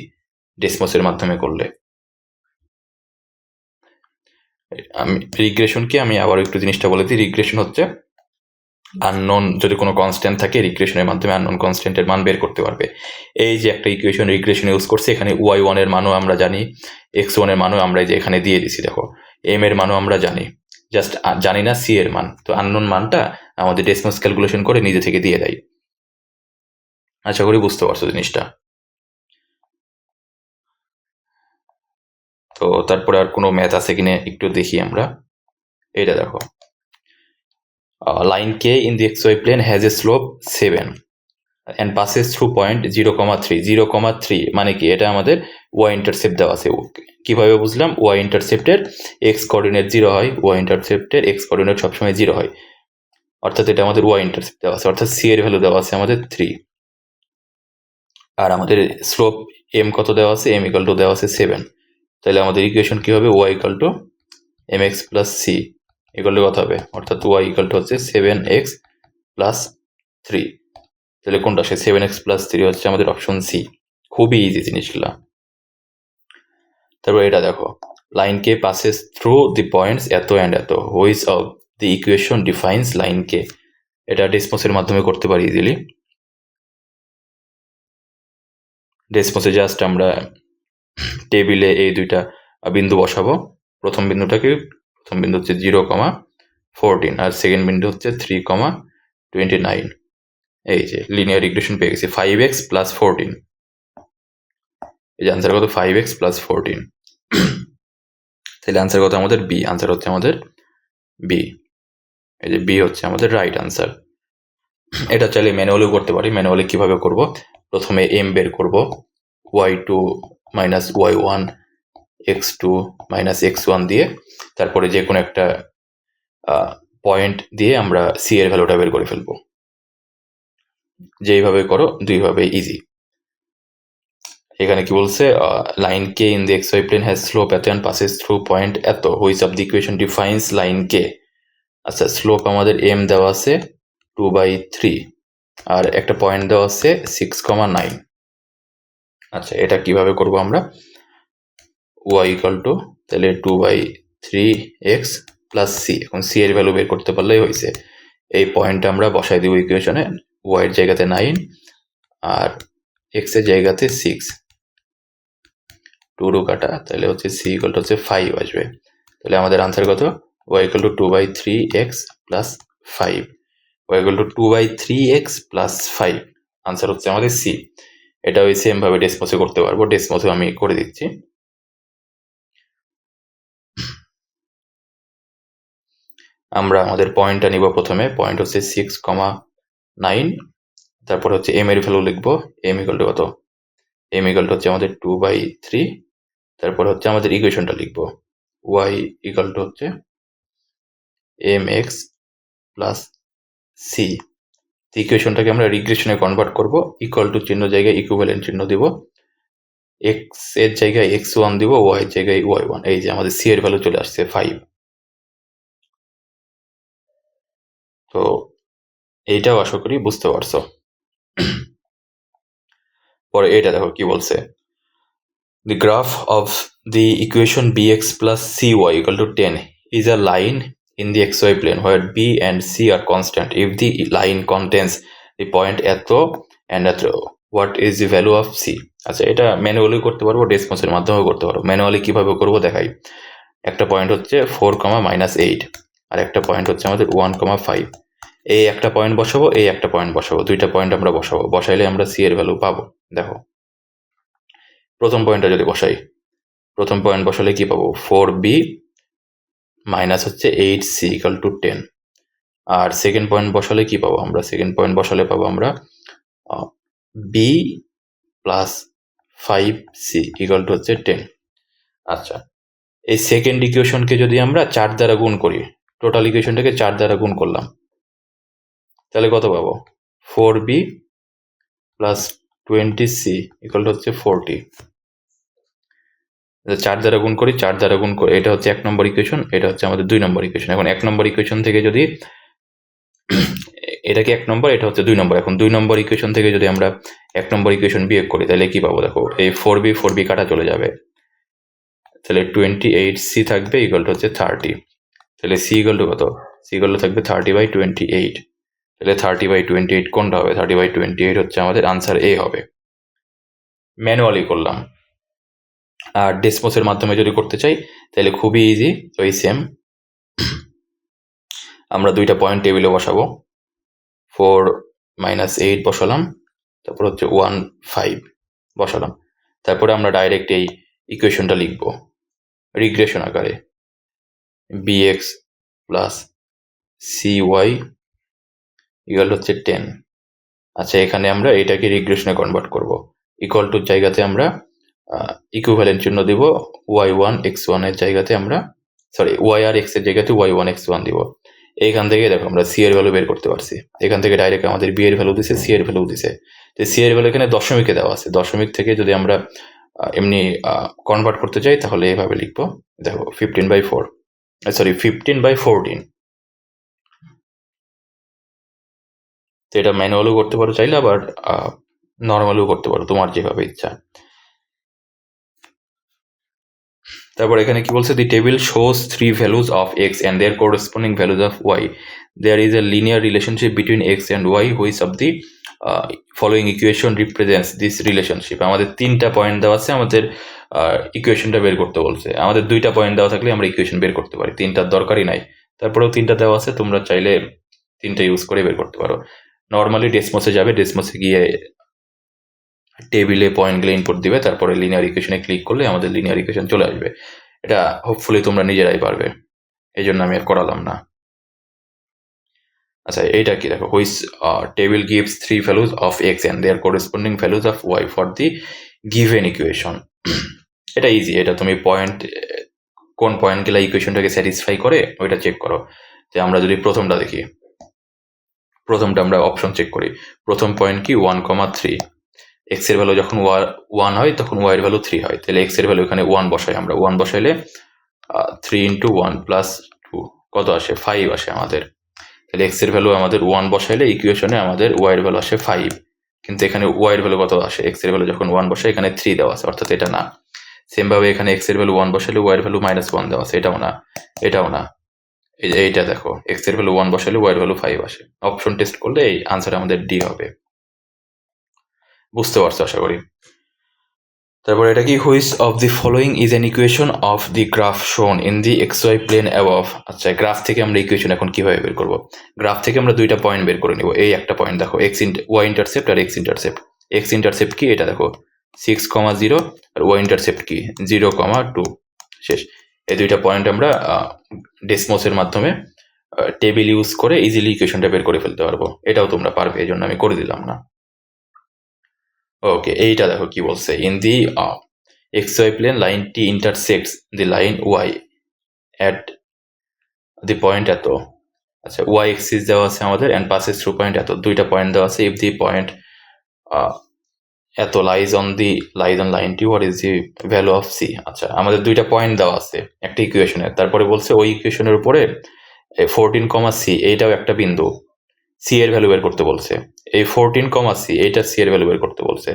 ডেসমসের মাধ্যমে করলে। আমি রিগ্রেশন কি, আমি আবার একটু জিনিসটা বলে দিই। রিগ্রেশন হচ্ছে আননোন যদি কোনো কনস্ট্যান্ট থাকে, রিগ্রেশনের মাধ্যমে আননোন কনস্ট্যান্টের মান বের করতে পারবে। এই যে একটা ইকুয়েশন রিগ্রেশন ইউজ করছে, এখানে y1 এর মানও আমরা জানি, x1 এর মানও আমরা যে এখানে দিয়ে দিছি। দেখো, m এর মানও আমরা জানি, জাস্ট জানি না c এর মান। তো আননোন মানটা আমাদের ডেসমস ক্যালকুলেশন করে নিজে থেকে দিয়ে দেয়। আশা করি বুঝতে পারছো জিনিসটা। তো তারপরে আর কোনো ম্যাথ আছে কিনা একটু দেখি আমরা। এটা দেখো, line k in the xy plane has a slope 7 and passes through point 0,3। 0,3 মানে কি? এটা আমাদের y ইন্টারসেপ্ট দেওয়া আছে। কিভাবে বুঝলাম? y ইন্টারসেপ্টের x কোঅর্ডিনেট 0 হয়, y ইন্টারসেপ্টের x কোঅর্ডিনেট সবসময় 0 হয়, অর্থাৎ এটা আমাদের y ইন্টারসেপ্ট দেওয়া আছে, অর্থাৎ c এর ভ্যালু দেওয়া আছে আমাদের 3। আর আমাদের স্লোপ m কত দেওয়া আছে? m ইকুয়াল টু দেওয়া আছে 7। তাহলে আমাদের ইকুয়েশন কি হবে? y equal to mx plus c equal to কত হবে? অর্থাৎ y ইকুয়াল টু হচ্ছে 7x প্লাস 3। তাহলে কোনটা? সে 7x প্লাস 3 হচ্ছে আমাদের অপশন সি। খুবই ইজি জিনিসগুলা। তারপর এটা দেখো, line K passes through the points এত অ্যান্ড এত, which of the equation defines line K? এটা ডেসমসের মাধ্যমে করতে পারি ইজিলি। ডেসমসে জাস্ট আমরা টেবিলে এই দুইটা বিন্দু বসাবো। প্রথম বিন্দুটাকে, প্রথম বিন্দু হচ্ছে 0,14 আর সেকেন্ড বিন্দু হচ্ছে 3,29। এই যে লিনিয়ার ইকুয়েশন পেয়ে গেছি, 5x প্লাস 14। এই যে আনসার কত? 5x plus 14। তাহলে আনসার কত আমাদের? বি। আনসার হচ্ছে আমাদের বি। এই যে বি হচ্ছে আমাদের রাইট আনসার। এটা চাইলে ম্যানুয়ালিও করতে পারি। ম্যানুয়ালি কিভাবে করব, প্রথমে এম বের করব, y2 minus y1 x2 minus x1 দিয়ে, তারপরে যে কোনো একটা পয়েন্ট দিয়ে আমরা সি এর ভ্যালুটা বের করে ফেলবো। যেইভাবে করো দুইভাবে ইজি। এখানে কি বলছে, line K in the X Y plane has slope এত অ্যান্ড পাসেস থ্রু পয়েন্ট এত, which of the equation defines line K. আচ্ছা, স্লোপ আমাদের এম দেওয়া আছে 2/3 আর একটা পয়েন্ট দেওয়া আছে 6,9। আচ্ছা, এটা কিভাবে করব আমরা, y ইকাল টু তাহলে 2/3x প্লাস সি। এখন সি এর ভ্যালু বের করতে পারলেই হয়েছে। এই পয়েন্টটা আমরা বসাই দিব ইকুয়েশনে, y এর জায়গাতে 9 আর x এর জায়গাতে 6, 2 কাটা, তাহলে হচ্ছে সি ইকাল টু হচ্ছে 5 আসবে। তাহলে আমাদের আনসার কত, y equal to 2/3x plus 5, y equal to 2/3x plus 5, answer হচ্ছে আমাদের সি। এটা ওই সেম ভাবে ডেসমসে করতে পারবো, ডেসমসে আমি করে দিচ্ছি। আমরা আমাদের পয়েন্টটা নিব, প্রথমে পয়েন্ট হচ্ছে 6,9, তারপর হচ্ছে এম এর ভ্যালু লিখবো, এম ইকাল টু কত, এম ইকাল টু হচ্ছে আমাদের 2/3, তারপর হচ্ছে আমাদের ইকুয়েশনটা লিখবো, y ইকাল টু হচ্ছে mx প্লাস সি। ইকুয়েশনটাকে আমরা রিগ্রেশনে কনভার্ট করব, ইকুয়াল টু চিহ্ন জায়গায় ইকুইভ্যালেন্ট চিহ্ন দিব, এক্স এর জায়গায় x1 দিব, y এর জায়গায় y1। এই যে আমাদের সি এর ভ্যালু চলে আসছে 5। তো এইটাও আশা করি বুঝতে পারছো। পরে এটা দেখো কি বলছে, the graph of the equation bx plus cy equal to 10 is a line in the xy plane where b and c are constant. If the line contains the point eto and eto, what is the value of c? আচ্ছা, এটা manually করতে পারবো, ডেসমসের মাধ্যমে করতে পারবো। Manually কিভাবে করব দেখাই। একটা পয়েন্ট হচ্ছে 4,-8 আর একটা পয়েন্ট হচ্ছে আমাদের 1,5। এই একটা পয়েন্ট বসাবো, এই একটা পয়েন্ট বসাবো, দুইটা পয়েন্ট আমরা বসাবো, বসাইলে আমরা সি এর ভ্যালু পাবো। দেখো, প্রথম পয়েন্টটা যদি বসাই, প্রথম পয়েন্ট বসালে কি পাবো, 4b মাইনাস হচ্ছে 8c ইকাল টু 10। আর সেকেন্ড পয়েন্ট বসালে কি পাবো আমরা, সেকেন্ড পয়েন্ট বসালে পাবো আমরা b plus 5c equal to হচ্ছে 10। আচ্ছা, এই সেকেন্ড ইকুয়েশনকে যদি আমরা 4 দ্বারা গুণ করি, টোটাল ইকুয়েশনটাকে 4 দ্বারা গুণ করলাম, তাহলে কত পাবো, 4b plus 20c equal to হচ্ছে 40। 4 দ্বারা গুণ করি, 4 দ্বারা গুণ করে, এটা হচ্ছে 1 নম্বর ইকুয়েশন, এটা হচ্ছে আমাদের 2 নম্বর ইকুয়েশন। এখন 1 নম্বর ইকুয়েশন থেকে যদি এটাকে 1 নম্বর, এটা হচ্ছে 2 নম্বর, এখন 2 নম্বর ইকুয়েশন থেকে যদি আমরা 1 নম্বর ইকুয়েশন বিয়োগ করি, তাহলে কি পাবো, দেখো এই 4b কাটা চলে যাবে, তাহলে 28c থাকবে ইকুয়াল টু হচ্ছে 30। তাহলে সি ইকুয়াল টু কত, সি ইকুয়াল টু থাকবে 30/28। তাহলে 30/28 কোনটা হবে, 30/28 হচ্ছে আমাদের আনসার এ হবে। ম্যানুয়ালি করলাম। আর ডেসমসের মাধ্যমে যদি করতে চাই তাহলে খুবই ইজি, ওই সেম। আমরা দুইটা পয়েন্ট টেবিলে বসাবো, 4-8 বসালাম, তারপর হচ্ছে 1,5 বসালাম, তারপরে আমরা ডাইরেক্ট এই ইকুয়েশনটা লিখব রিগ্রেশন আকারে, bx প্লাস cy ইকুয়াল হচ্ছে 10। আচ্ছা, এখানে আমরা এটাকে রিগ্রেশনে কনভার্ট করব, ইকুয়াল টুর জায়গাতে আমরা ইকুইভ্যালেন্ট চিহ্ন দিব, y1 x1 এর জায়গাতে আমরা, সরি y আর x এর জায়গাতে y1 x1 দিব। এইখান থেকে দেখো আমরা সি এর ভ্যালু বের করতে পারছি, এখান থেকে ডাইরেক্ট আমাদের বি এর ভ্যালু দিছে, সি এর ভ্যালু দিছে। তো সি এর ভ্যালু এখানে দশমিকে দেওয়া আছে, দশমিক থেকে যদি আমরা এমনি কনভার্ট করতে চাই তাহলে এইভাবে লিখবো, দেখো 15/4, সরি 15/14। তো এটা ম্যানুয়ালও করতে পারো চাইলে, আবার নর্মালও করতে পারো, তোমার যেভাবে ইচ্ছা। তারপর এখানে কি বলছে, the table shows 3 values of X and their corresponding values of Y, there is a linear relationship between X and Y, which of the following equation represents this relationship. আমাদের 3টা পয়েন্ট দেওয়া আছে, আমাদের ইকুয়েশনটা বের করতে বলছে। আমাদের 2টা পয়েন্ট দেওয়া থাকলে আমরা ইকুয়েশন বের করতে পারি, 3টার দরকারই নাই। তারপরেও 3টা দেওয়া আছে, তোমরা চাইলে 3টা ইউজ করে বের করতে পারো। নর্মালি ডেসমসে যাবে, ডেসমসে গিয়ে টেবিলে পয়েন্টগুলো ইনপুট দিবে, তারপরে লিনিয়ার ইকুয়েশনে ক্লিক করলে আমাদের লিনিয়ার ইকুয়েশন চলে আসবে। এটা হোপফুলি তোমরা নিজেরাই পারবে। এই জন্য আমি আর করালাম না। আচ্ছা, এইটা কি দেখো, which table gives 3 values of X and their corresponding values of Y for the given equation. এটা ইজি, এটা তুমি পয়েন্ট, কোন পয়েন্টগুলো ইকুয়েশনটাকে স্যাটিসফাই করে ওইটা চেক করো। যে আমরা যদি প্রথমটা দেখি, প্রথমটা আমরা অপশন চেক করি। প্রথম পয়েন্ট কি 1,3, এক্স এর ভ্যালু যখন 1 হয় তখন ওয়াই এর ভ্যালু 3 হয়, তাহলে এক্স এর ভ্যালু এখানে 1 বসাই আমরা। 1 বসাইলে 3 ইন্টু 1 প্লাস 2 কত আসে, 5 আসে আমাদের। তাহলে এক্স এর ভ্যালু আমাদের 1 বসাইলে ইকুয়েশনে আমাদের ওয়াই এর ভ্যালু আসে 5, কিন্তু এখানে ওয়াই এর ভ্যালু কত আসে, এক্স এর ভ্যালু যখন 1 বসাই এখানে 3 দেওয়া আছে, অর্থাৎ এটা না। সেম ভাবে এখানে এক্স এর ভ্যালু 1 বসাইলে ওয়াই এর ভ্যালু -1 দেওয়া আছে, এটাও না, এটাও না। এইটা দেখো, এক্স এর ভ্যালু 1 বসাইলে ওয়াই এর ভ্যালু 5 আসে। অপশন টেস্ট করলে এই আনসার আমাদের ডি হবে। বুঝতে পারছো আশা করি। তারপরে এটা কি, which of the following is an equation of the graph shown in the X Y plane above. আচ্ছা, গ্রাফ থেকে আমরা ইকুয়েশন এখন কিভাবে বের করব? গ্রাফ থেকে আমরা দুইটা পয়েন্ট বের করে নিব। এই একটা পয়েন্ট দেখো, ওয়াই ইন্টারসেপ্ট আর এক্স ইন্টারসেপ্ট। এক্স ইন্টারসেপ্ট কি এটা দেখো 6,0 আর ওয়াই ইন্টারসেপ্ট কি 0,2। শেষ। এই দুইটা পয়েন্ট আমরা ডেসমোসের মাধ্যমে টেবিল ইউজ করে ইজিলি ইকুয়েশনটা বের করে ফেলতে পারবো। এটাও তোমরা পারবে, এই জন্য আমি করে দিলাম না। ওকে, এইটা দেখো কি বলছে, in the xy plane line t intersects the line y at the point এত। আচ্ছা, y axis দেওয়া আছে আমাদের and passes through point এত, দুইটা পয়েন্ট দেওয়া আছে। if the point এত lies on line t, what is the value of c? আচ্ছা, আমাদের দুইটা পয়েন্ট দেওয়া আছে একটা ইকুয়েশনে, তারপরে বলছে ওই ইকুয়েশনের উপরে 14, c এইটাও একটা বিন্দু, c এর ভ্যালু বের করতে বলছে। এই 14, c এইটা c এর ভ্যালু বের করতে বলছে।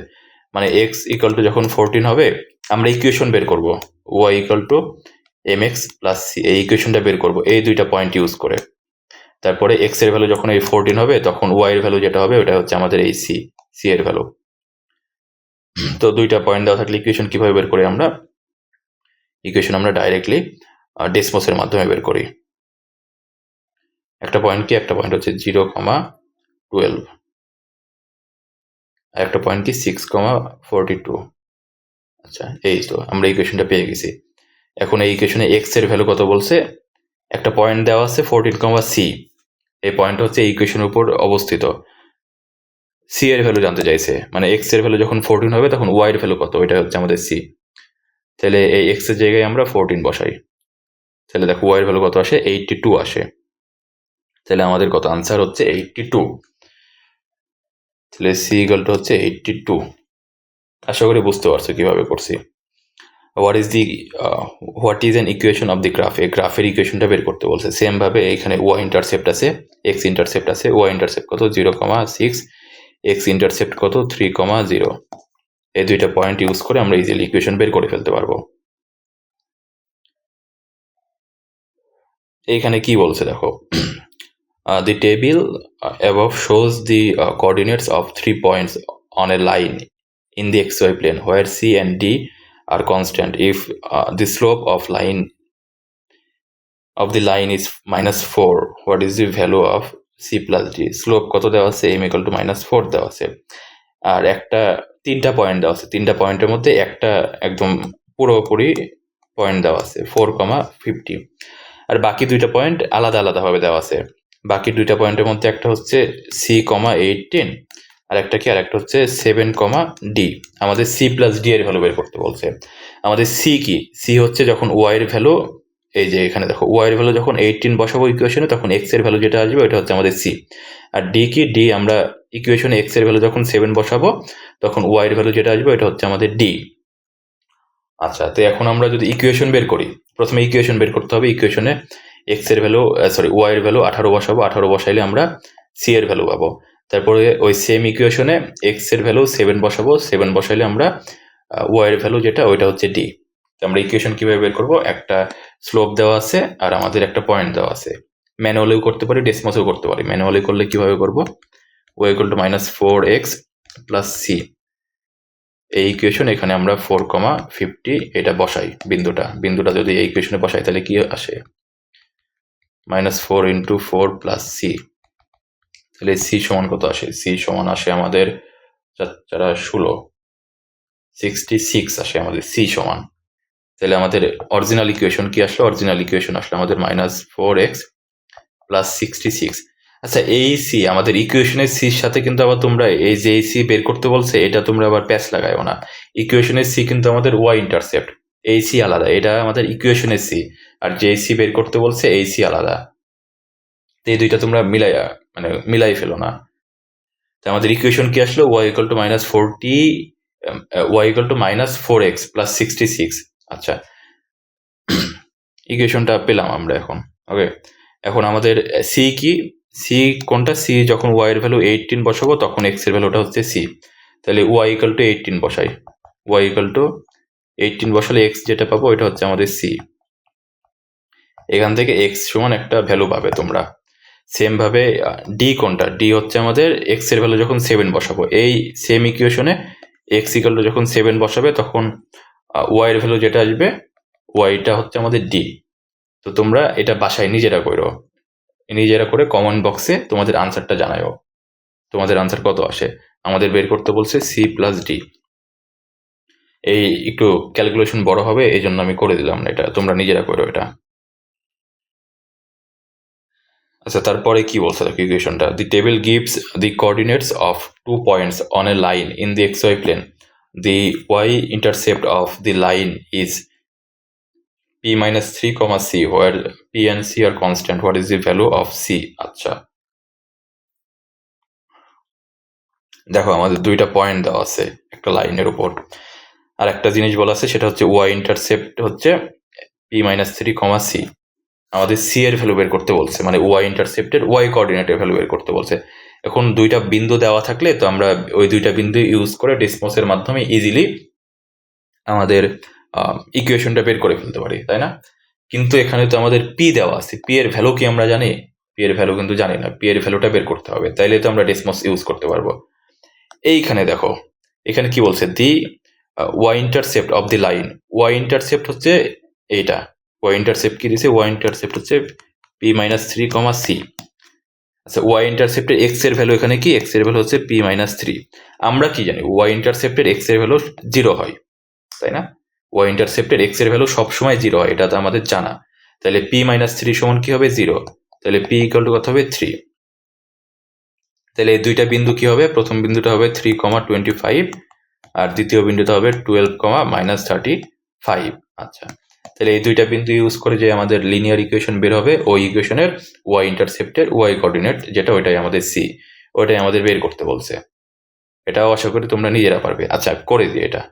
মানে x ইকুয়াল টু যখন 14 হবে আমরা ইকুয়েশন বের করব, y equal to mx plus c, এই ইকুয়েশনটা বের করব এই দুইটা পয়েন্ট ইউজ করে। তারপরে x এর ভ্যালু যখন এই 14 হবে তখন y এর ভ্যালু যেটা হবে ওটা হচ্ছে আমাদের এই c এর ভ্যালু। তো দুইটা পয়েন্ট দেওয়া থাকলে ইকুয়েশন কিভাবে বের করি আমরা? ইকুয়েশন আমরা ডাইরেক্টলি ডেসমোসের মাধ্যমে বের করি। একটা পয়েন্ট কি, একটা পয়েন্ট হচ্ছে 0,12, আর একটা পয়েন্ট কি 6,42। আচ্ছা, এই তো আমরা ইকুয়েশনটা পেয়ে গেছি। এখন এই ইকুয়েশনে x এর ভ্যালু কত বলছে, একটা পয়েন্ট দেওয়া আছে 14, c, এই পয়েন্ট হচ্ছে এই ইকুয়েশনের উপর অবস্থিত। c এর ভ্যালু জানতে চাইছে, মানে x এর ভ্যালু যখন 14 হবে তখন y এর ভ্যালু কত, ওইটা হচ্ছে আমাদের c। তাহলে এই x এর জায়গায় আমরা 14 বসাই, তাহলে দেখো y এর ভ্যালু কত আসে, 82 আসে। তাহলে আমাদের কত আনসার হচ্ছে 82। তাহলে c ইকুয়াল টু হচ্ছে 82। আশা করি বুঝতে পারছো কিভাবে করছি। What is an equation of the graph, এই গ্রাফের ইকুয়েশনটা বের করতে বলছে। সেম ভাবে এখানে ওয়াই ইন্টারসেপ্ট আছে, এক্স ইন্টারসেপ্ট আছে। ওয়াই ইন্টারসেপ্ট কত 0,6, এক্স ইন্টারসেপ্ট কত 3,0। এই দুইটা পয়েন্ট ইউজ করে আমরা ইজিলি ইকুয়েশন বের করে ফেলতে পারবো। এইখানে কি বলছে দেখো, the table above shows the coordinates of 3 points on a line in the xy plane where c and d are constant. If the slope of the line is -4, what is the value of c plus d? Slope কত দেওয়া আছে, m equal to -4 দেওয়া আছে। আর তিনটা point দেওয়া আছে, তিনটা পয়েন্টের মধ্যে একটা একদম পুরোপুরি পয়েন্ট দেওয়া আছে 4,50, আর বাকি দুইটা পয়েন্ট আলাদা আলাদাভাবে দেওয়া আছে। বাকি দুইটা পয়েন্টের মধ্যে একটা হচ্ছে c,18 আর একটা কি, আর একটা হচ্ছে 7,d। আমাদের c প্লাস d এর ভ্যালু বের করতে বলছে। আমাদের c কি, c হচ্ছে যখন y এর ভ্যালু, এই যে এখানে দেখো y এর ভ্যালু যখন 18 বসাবো ইকুয়েশনে তখন x এর ভ্যালু যেটা আসবে ওটা হচ্ছে আমাদের c। আর d কি, d আমরা ইকুয়েশনে x এর ভ্যালু যখন 7 বসাবো তখন y এর ভ্যালু যেটা আসবে ওটা হচ্ছে আমাদের d। আচ্ছা, তো এখন আমরা যদি ইকুয়েশন বের করি, প্রথমে ইকুয়েশন বের করতে হবে। ইকুয়েশনে এক্স এর ভ্যালু ওয়াই এর ভ্যালু 18 বসাবো, 18 বসাইলে আমরা সি এর ভ্যালু পাবো। তারপরে ওই সেম ইকুয়েশনে এক্স এর ভ্যালু 7 বসাবো, 7 বসাইলে আমরা ওয়াই এর ভ্যালু যেটা ওইটা হচ্ছে ডি। তো আমরা ইকুয়েশন কিভাবে বের করবো, একটা স্লোপ দেওয়া আছে আর আমাদের একটা পয়েন্ট দেওয়া আছে। ম্যানুয়ালিও করতে পারি, ডেসিমাসও করতে পারি। ম্যানুয়ালি করলে কিভাবে করবো, Y equal to -4x plus C, এই ইকুয়েশন এখানে আমরা 4,50 এটা বসাই, বিন্দুটা যদি এই ইকুয়েশনে বসাই তাহলে কি আসে, -4 × 4 প্লাস সি। তাহলে সি সমান কত আসে, সি সমান আসে আমাদের 16, 66 আসে আমাদের সি সমান। তাহলে আমাদের অরিজিনাল ইকুয়েশন কি আসলো? অরিজিনাল ইকুয়েশন আসলো আমাদের -4x প্লাস 66। আচ্ছা, এই সি আমাদের ইকুয়েশনের সির সাথে কিন্তু আবার তোমরা এই যে এই সি বের করতে বলছে, এটা তোমরা আবার প্যাচ লাগাইও না। ইকুয়েশনের সি কিন্তু আমাদের ওয়াই ইন্টারসেপ্ট, এই সি আলাদা, এটা আমাদের ইকুয়েশনের সি। আর যে সি বের করতে বলছে এই সি আলাদা। তো এই দুইটা তোমরা মিলাই ফেলো না। তো আমাদের ইকুয়েশন কি আসলো? Y equal to -40, Y equal to -4x plus 66। আচ্ছা, ইকুয়েশনটা পেলাম আমরা এখন। ওকে, এখন আমাদের সি কি? সি কোনটা? সি যখন ওয়াই এর ভ্যালু 18 বসাবো তখন এক্স এর ভ্যালুটা হচ্ছে সি। তাহলে ওয়াই ইকুয়াল টু 18 বসাই। ওয়াই ইকুয়াল টু 18 বসালে এক্স যেটা পাবো এটা হচ্ছে আমাদের সি। এখান থেকে এক্স সমান একটা ভ্যালু পাবে তোমরা। সেম ভাবে ডি কোনটা? ডি হচ্ছে আমাদের এক্স এর ভ্যালু যখন 7 বসাবো, এই সেম ইকুয়েশনে এক্স ইকুয়াল টু যখন 7 বসাবে তখন ওয়াই এর ভ্যালু যেটা আসবে, ওয়াইটা হচ্ছে আমাদের ডি। তো তোমরা এটা বাসায় নিজেরা করো, নিজেরা করে কমেন্ট বক্সে তোমাদের আনসারটা জানাও, তোমাদের আনসার কত আসে। আমাদের বের করতে বলছে সি প্লাস ডি। এই একটু ক্যালকুলেশন বড় হবে, এই জন্য আমি করে দিলাম না, এটা তোমরা নিজেরা করো এটা। আচ্ছা, তারপরে কি বলছে দেখো ইকুয়েশনটা? The table gives the coordinates of 2 points on a line in the X Y plane. The Y intercept of the line is p-3, c, where p and c are constant. What is the value of c? আচ্ছা, দেখো আমাদের দুইটা point দেওয়া আছে একটা লাইনের উপর, আর একটা জিনিস বলা আছে সেটা হচ্ছে ওয়াই ইন্টারসেপ্ট হচ্ছে p-3, c। আমাদের সি এর ভ্যালু বের করতে বলছে, মানে ওয়াই ইন্টারসেপ্টের ওয়াই কোঅর্ডিনেটের ভ্যালু বের করতে বলছে। এখন দুইটা বিন্দু দেওয়া থাকলে তো আমরা ওই দুইটা বিন্দু ইউজ করে ডিসমোসের মাধ্যমে ইজিলি আমাদের ইকুয়েশনটা বের করে ফেলতে পারি, তাই না? কিন্তু এখানে তো আমাদের পি দেওয়া আছে, পি এর ভ্যালু কি আমরা জানি? পি এর ভ্যালু কিন্তু জানি না, পি এর ভ্যালুটা বের করতে হবে, তাইলে তো আমরা ডিসমোস ইউজ করতে পারবো। এইখানে দেখো, এখানে কি বলছে? The Y intercept of the line. Y intercept হচ্ছে এইটা, ওয়াই ইন্টারসেপ্ট কি দিছে? ওয়াই ইন্টারসেপ্ট হচ্ছে p-3, c। আচ্ছা, ওয়াই ইন্টারসেপ্টের এক্স এর ভ্যালু এখানে কি? এক্স এর ভ্যালু হচ্ছে p-3। আমরা কি জানি? ওয়াই ইন্টারসেপ্টের এক্স এর ভ্যালু 0 হয়, তাই না? ওয়াই ইন্টারসেপ্টের এক্স এর ভ্যালু সবসময় 0 হয়, এটা তো আমাদের জানা। তাহলে p-3 সমান কি হবে? 0। তাহলে p ইকুয়াল টু কত হবে? 3। তাহলে এই দুইটা বিন্দু কি হবে? প্রথম বিন্দুটা হবে 3,25, আর দ্বিতীয় বিন্দুটা হবে 12,35। আচ্ছা, তাহলে এই দুইটা বিন্দু ইউজ করে যে আমাদের লিনিয়ার ইকুয়েশন বের হবে, ওই ইকুয়েশনের ওয়াই ইন্টারসেপ্টের ওয়াই কোঅর্ডিনেট যেটা, ওইটাই আমাদের সি, ওইটাই আমাদের বের করতে বলছে। এটাও আশা করি তোমরা নিজেরা পারবে। আচ্ছা, করে দিই এটা।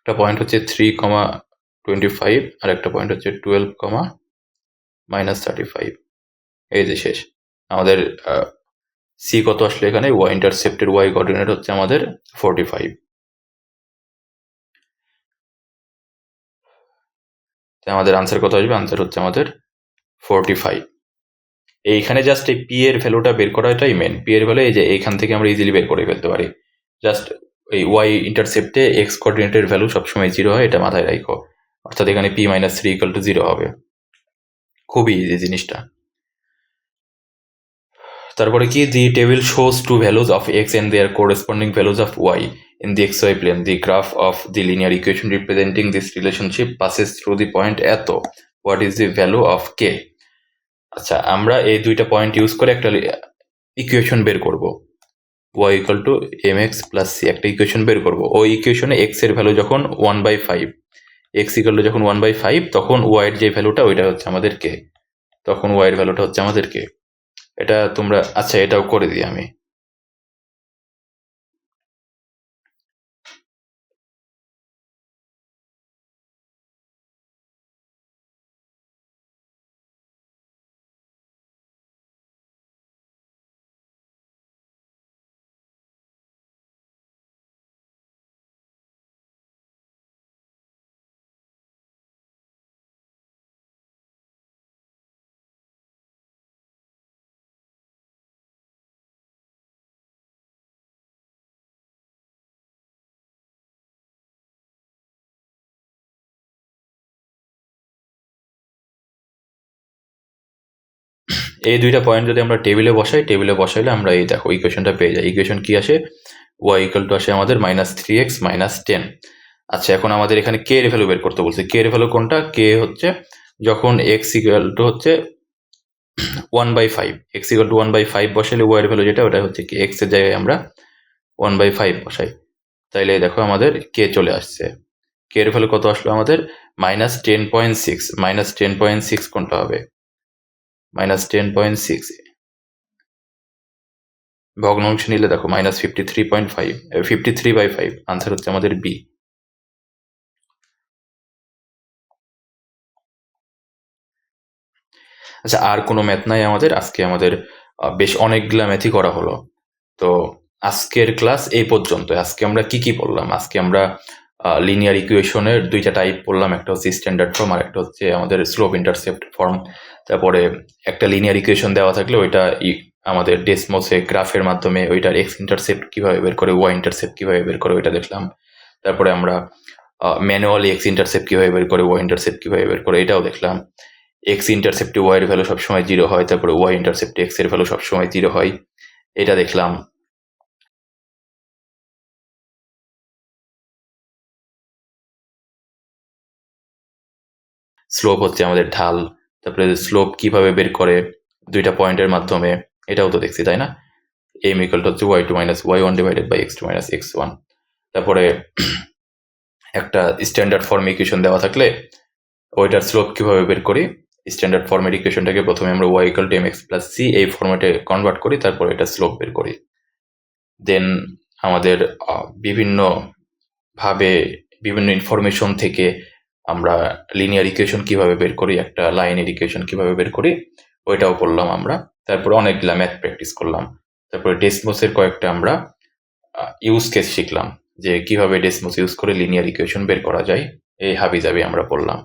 একটা পয়েন্ট হচ্ছে 3,25, আর একটা পয়েন্ট হচ্ছে 12,35। এই যে শেষ আমাদের সি কত আসলে এখানে? ওয়াই ইন্টারসেপ্টের ওয়াই কোঅর্ডিনেট হচ্ছে আমাদের 45। আমাদের আনসার কত আসবে? আনসার হচ্ছে আমাদের 45। এইখানে জাস্ট এই পি এর ভ্যালুটা বের করাটাই মেন। পি এর ভ্যালু এই যে এইখান থেকে আমরা ইজিলি বের করে ফেলতে পারি। জাস্ট এই ওয়াই ইন্টারসেপ্টে এক্স কোঅর্ডিনেটের ভ্যালু সবসময় 0 হয়, এটা মাথায় রাখো। অর্থাৎ এখানে p-3 ইকুয়াল টু 0 হবে। খুবই ইজি জিনিসটা। তারপরে কি? The table shows two values of X and their corresponding values of Y in the X Y plane. The graph of the linear equation representing this relationship passes through the point এত। What is the value of K? আচ্ছা, আমরা এই দুইটা point use করে একটা equation বের করব। y equal to mx plus c, একটা ইকুয়েশন বের করব। ওই ইকুয়েশনে x এর ভ্যালু যখন 1/5, x ইকুয়াল টু যখন 1/5, তখন y এর যে ভ্যালুটা ওইটা হচ্ছে আমাদের কে, তখন y এর ভ্যালুটা হচ্ছে আমাদের কে। এটা তোমরা, আচ্ছা এটাও করে দিই আমি। এই দুইটা পয়েন্ট যদি আমরা টেবিলে বসাইলে আমরা এই দেখো ইকুয়েশনটা পেয়ে যাই। ইকুয়েশন কি আসে? ওয়াই ইকুয়াল টু আসে আমাদের -3x - 10। আচ্ছা, এখন আমাদের এখানে কে এর ভ্যালু বের করতে বলছে। কে এর ভ্যালু কোনটা? কে হচ্ছে যখন এক্স ইকুয়াল টু হচ্ছে 1/5, এক্স ইকুয়াল টু 1/5 বসাইলে ওয়াই এর ভ্যালু যেটা ওটা হচ্ছে কি, এক্স এর জায়গায় আমরা 1/5 বসাই, তাইলে দেখো আমাদের কে চলে আসছে। কে এর ভ্যালু কত আসলো আমাদের? -10.6। -10.6 কোনটা হবে? -10.6 ভগ্নাংশ নিলে দেখো -53.5, 53/5। আনসার হচ্ছে আমাদের বি। আচ্ছা, আর কোনো ম্যাথ নাই আমাদের আজকে। আমাদের বেশ অনেকগুলা ম্যাথই করা হলো। তো আজকের ক্লাস এই পর্যন্ত। আজকে আমরা কি কি পড়লাম? আজকে আমরা লিনিয়ার ইকুয়েশনের দুইটা টাইপ পড়লাম, একটা হচ্ছে স্ট্যান্ডার্ড ফর্ম আর একটা হচ্ছে আমাদের স্লোপ ইন্টারসেপ্ট ফর্ম। তারপরে একটা লিনিয়ার ইকুয়েশন দেওয়া থাকলে ওইটা আমাদের ডেসমোসে গ্রাফের মাধ্যমে ওইটার এক্স ইন্টারসেপ্ট কিভাবে বের করে, ওয়াই ইন্টারসেপ্ট কিভাবে বের করে ওইটা দেখলাম। তারপরে আমরা ম্যানুয়ালি এক্স ইন্টারসেপ্ট কিভাবে বের করে, ওয়াই ইন্টারসেপ্ট কিভাবে বের করে এটাও দেখলাম। এক্স ইন্টারসেপ্টে ওয়াই এর ভ্যালু সবসময় 0 হয়, তারপরে ওয়াই ইন্টারসেপ্টে এক্স এর ভ্যালু সবসময় 0 হয়, এটা দেখলাম। স্লোপ হচ্ছে আমাদের ঢাল, তারপরে স্লোপ কিভাবে বের করে দুইটা পয়েন্টের মাধ্যমে, এটাও তো দেখছি, তাই না? এম ইকুয়াল টু হচ্ছে y2 - y1 divided by x2 - x1। তারপরে একটা স্ট্যান্ডার্ড ফর্ম ইকুয়েশন দেওয়া থাকলে ওইটার স্লোপ কিভাবে বের করি। স্ট্যান্ডার্ড ফর্মের ইকুয়েশনটাকে প্রথমে আমরা y equal to mx plus c এই ফর্মেটে কনভার্ট করি, তারপর এটা স্লোপ বের করি। দেন আমাদের বিভিন্ন ভাবে বিভিন্ন ইনফরমেশন থেকে আমরা লিনিয়ার ইকুয়েশন কিভাবে বের করি, একটা লাইনের ইকুয়েশন কিভাবে বের করি ওইটাও করলাম আমরা। তারপরে অনেকগুলা ম্যাথ প্র্যাকটিস করলাম। তারপরে ডেসমোসের কয়েকটা আমরা ইউজ কেস শিখলাম, যে কিভাবে ডেসমোস ইউজ করে লিনিয়ার ইকুয়েশন বের করা যায়। এই হাবিজাবি আমরা পড়লাম।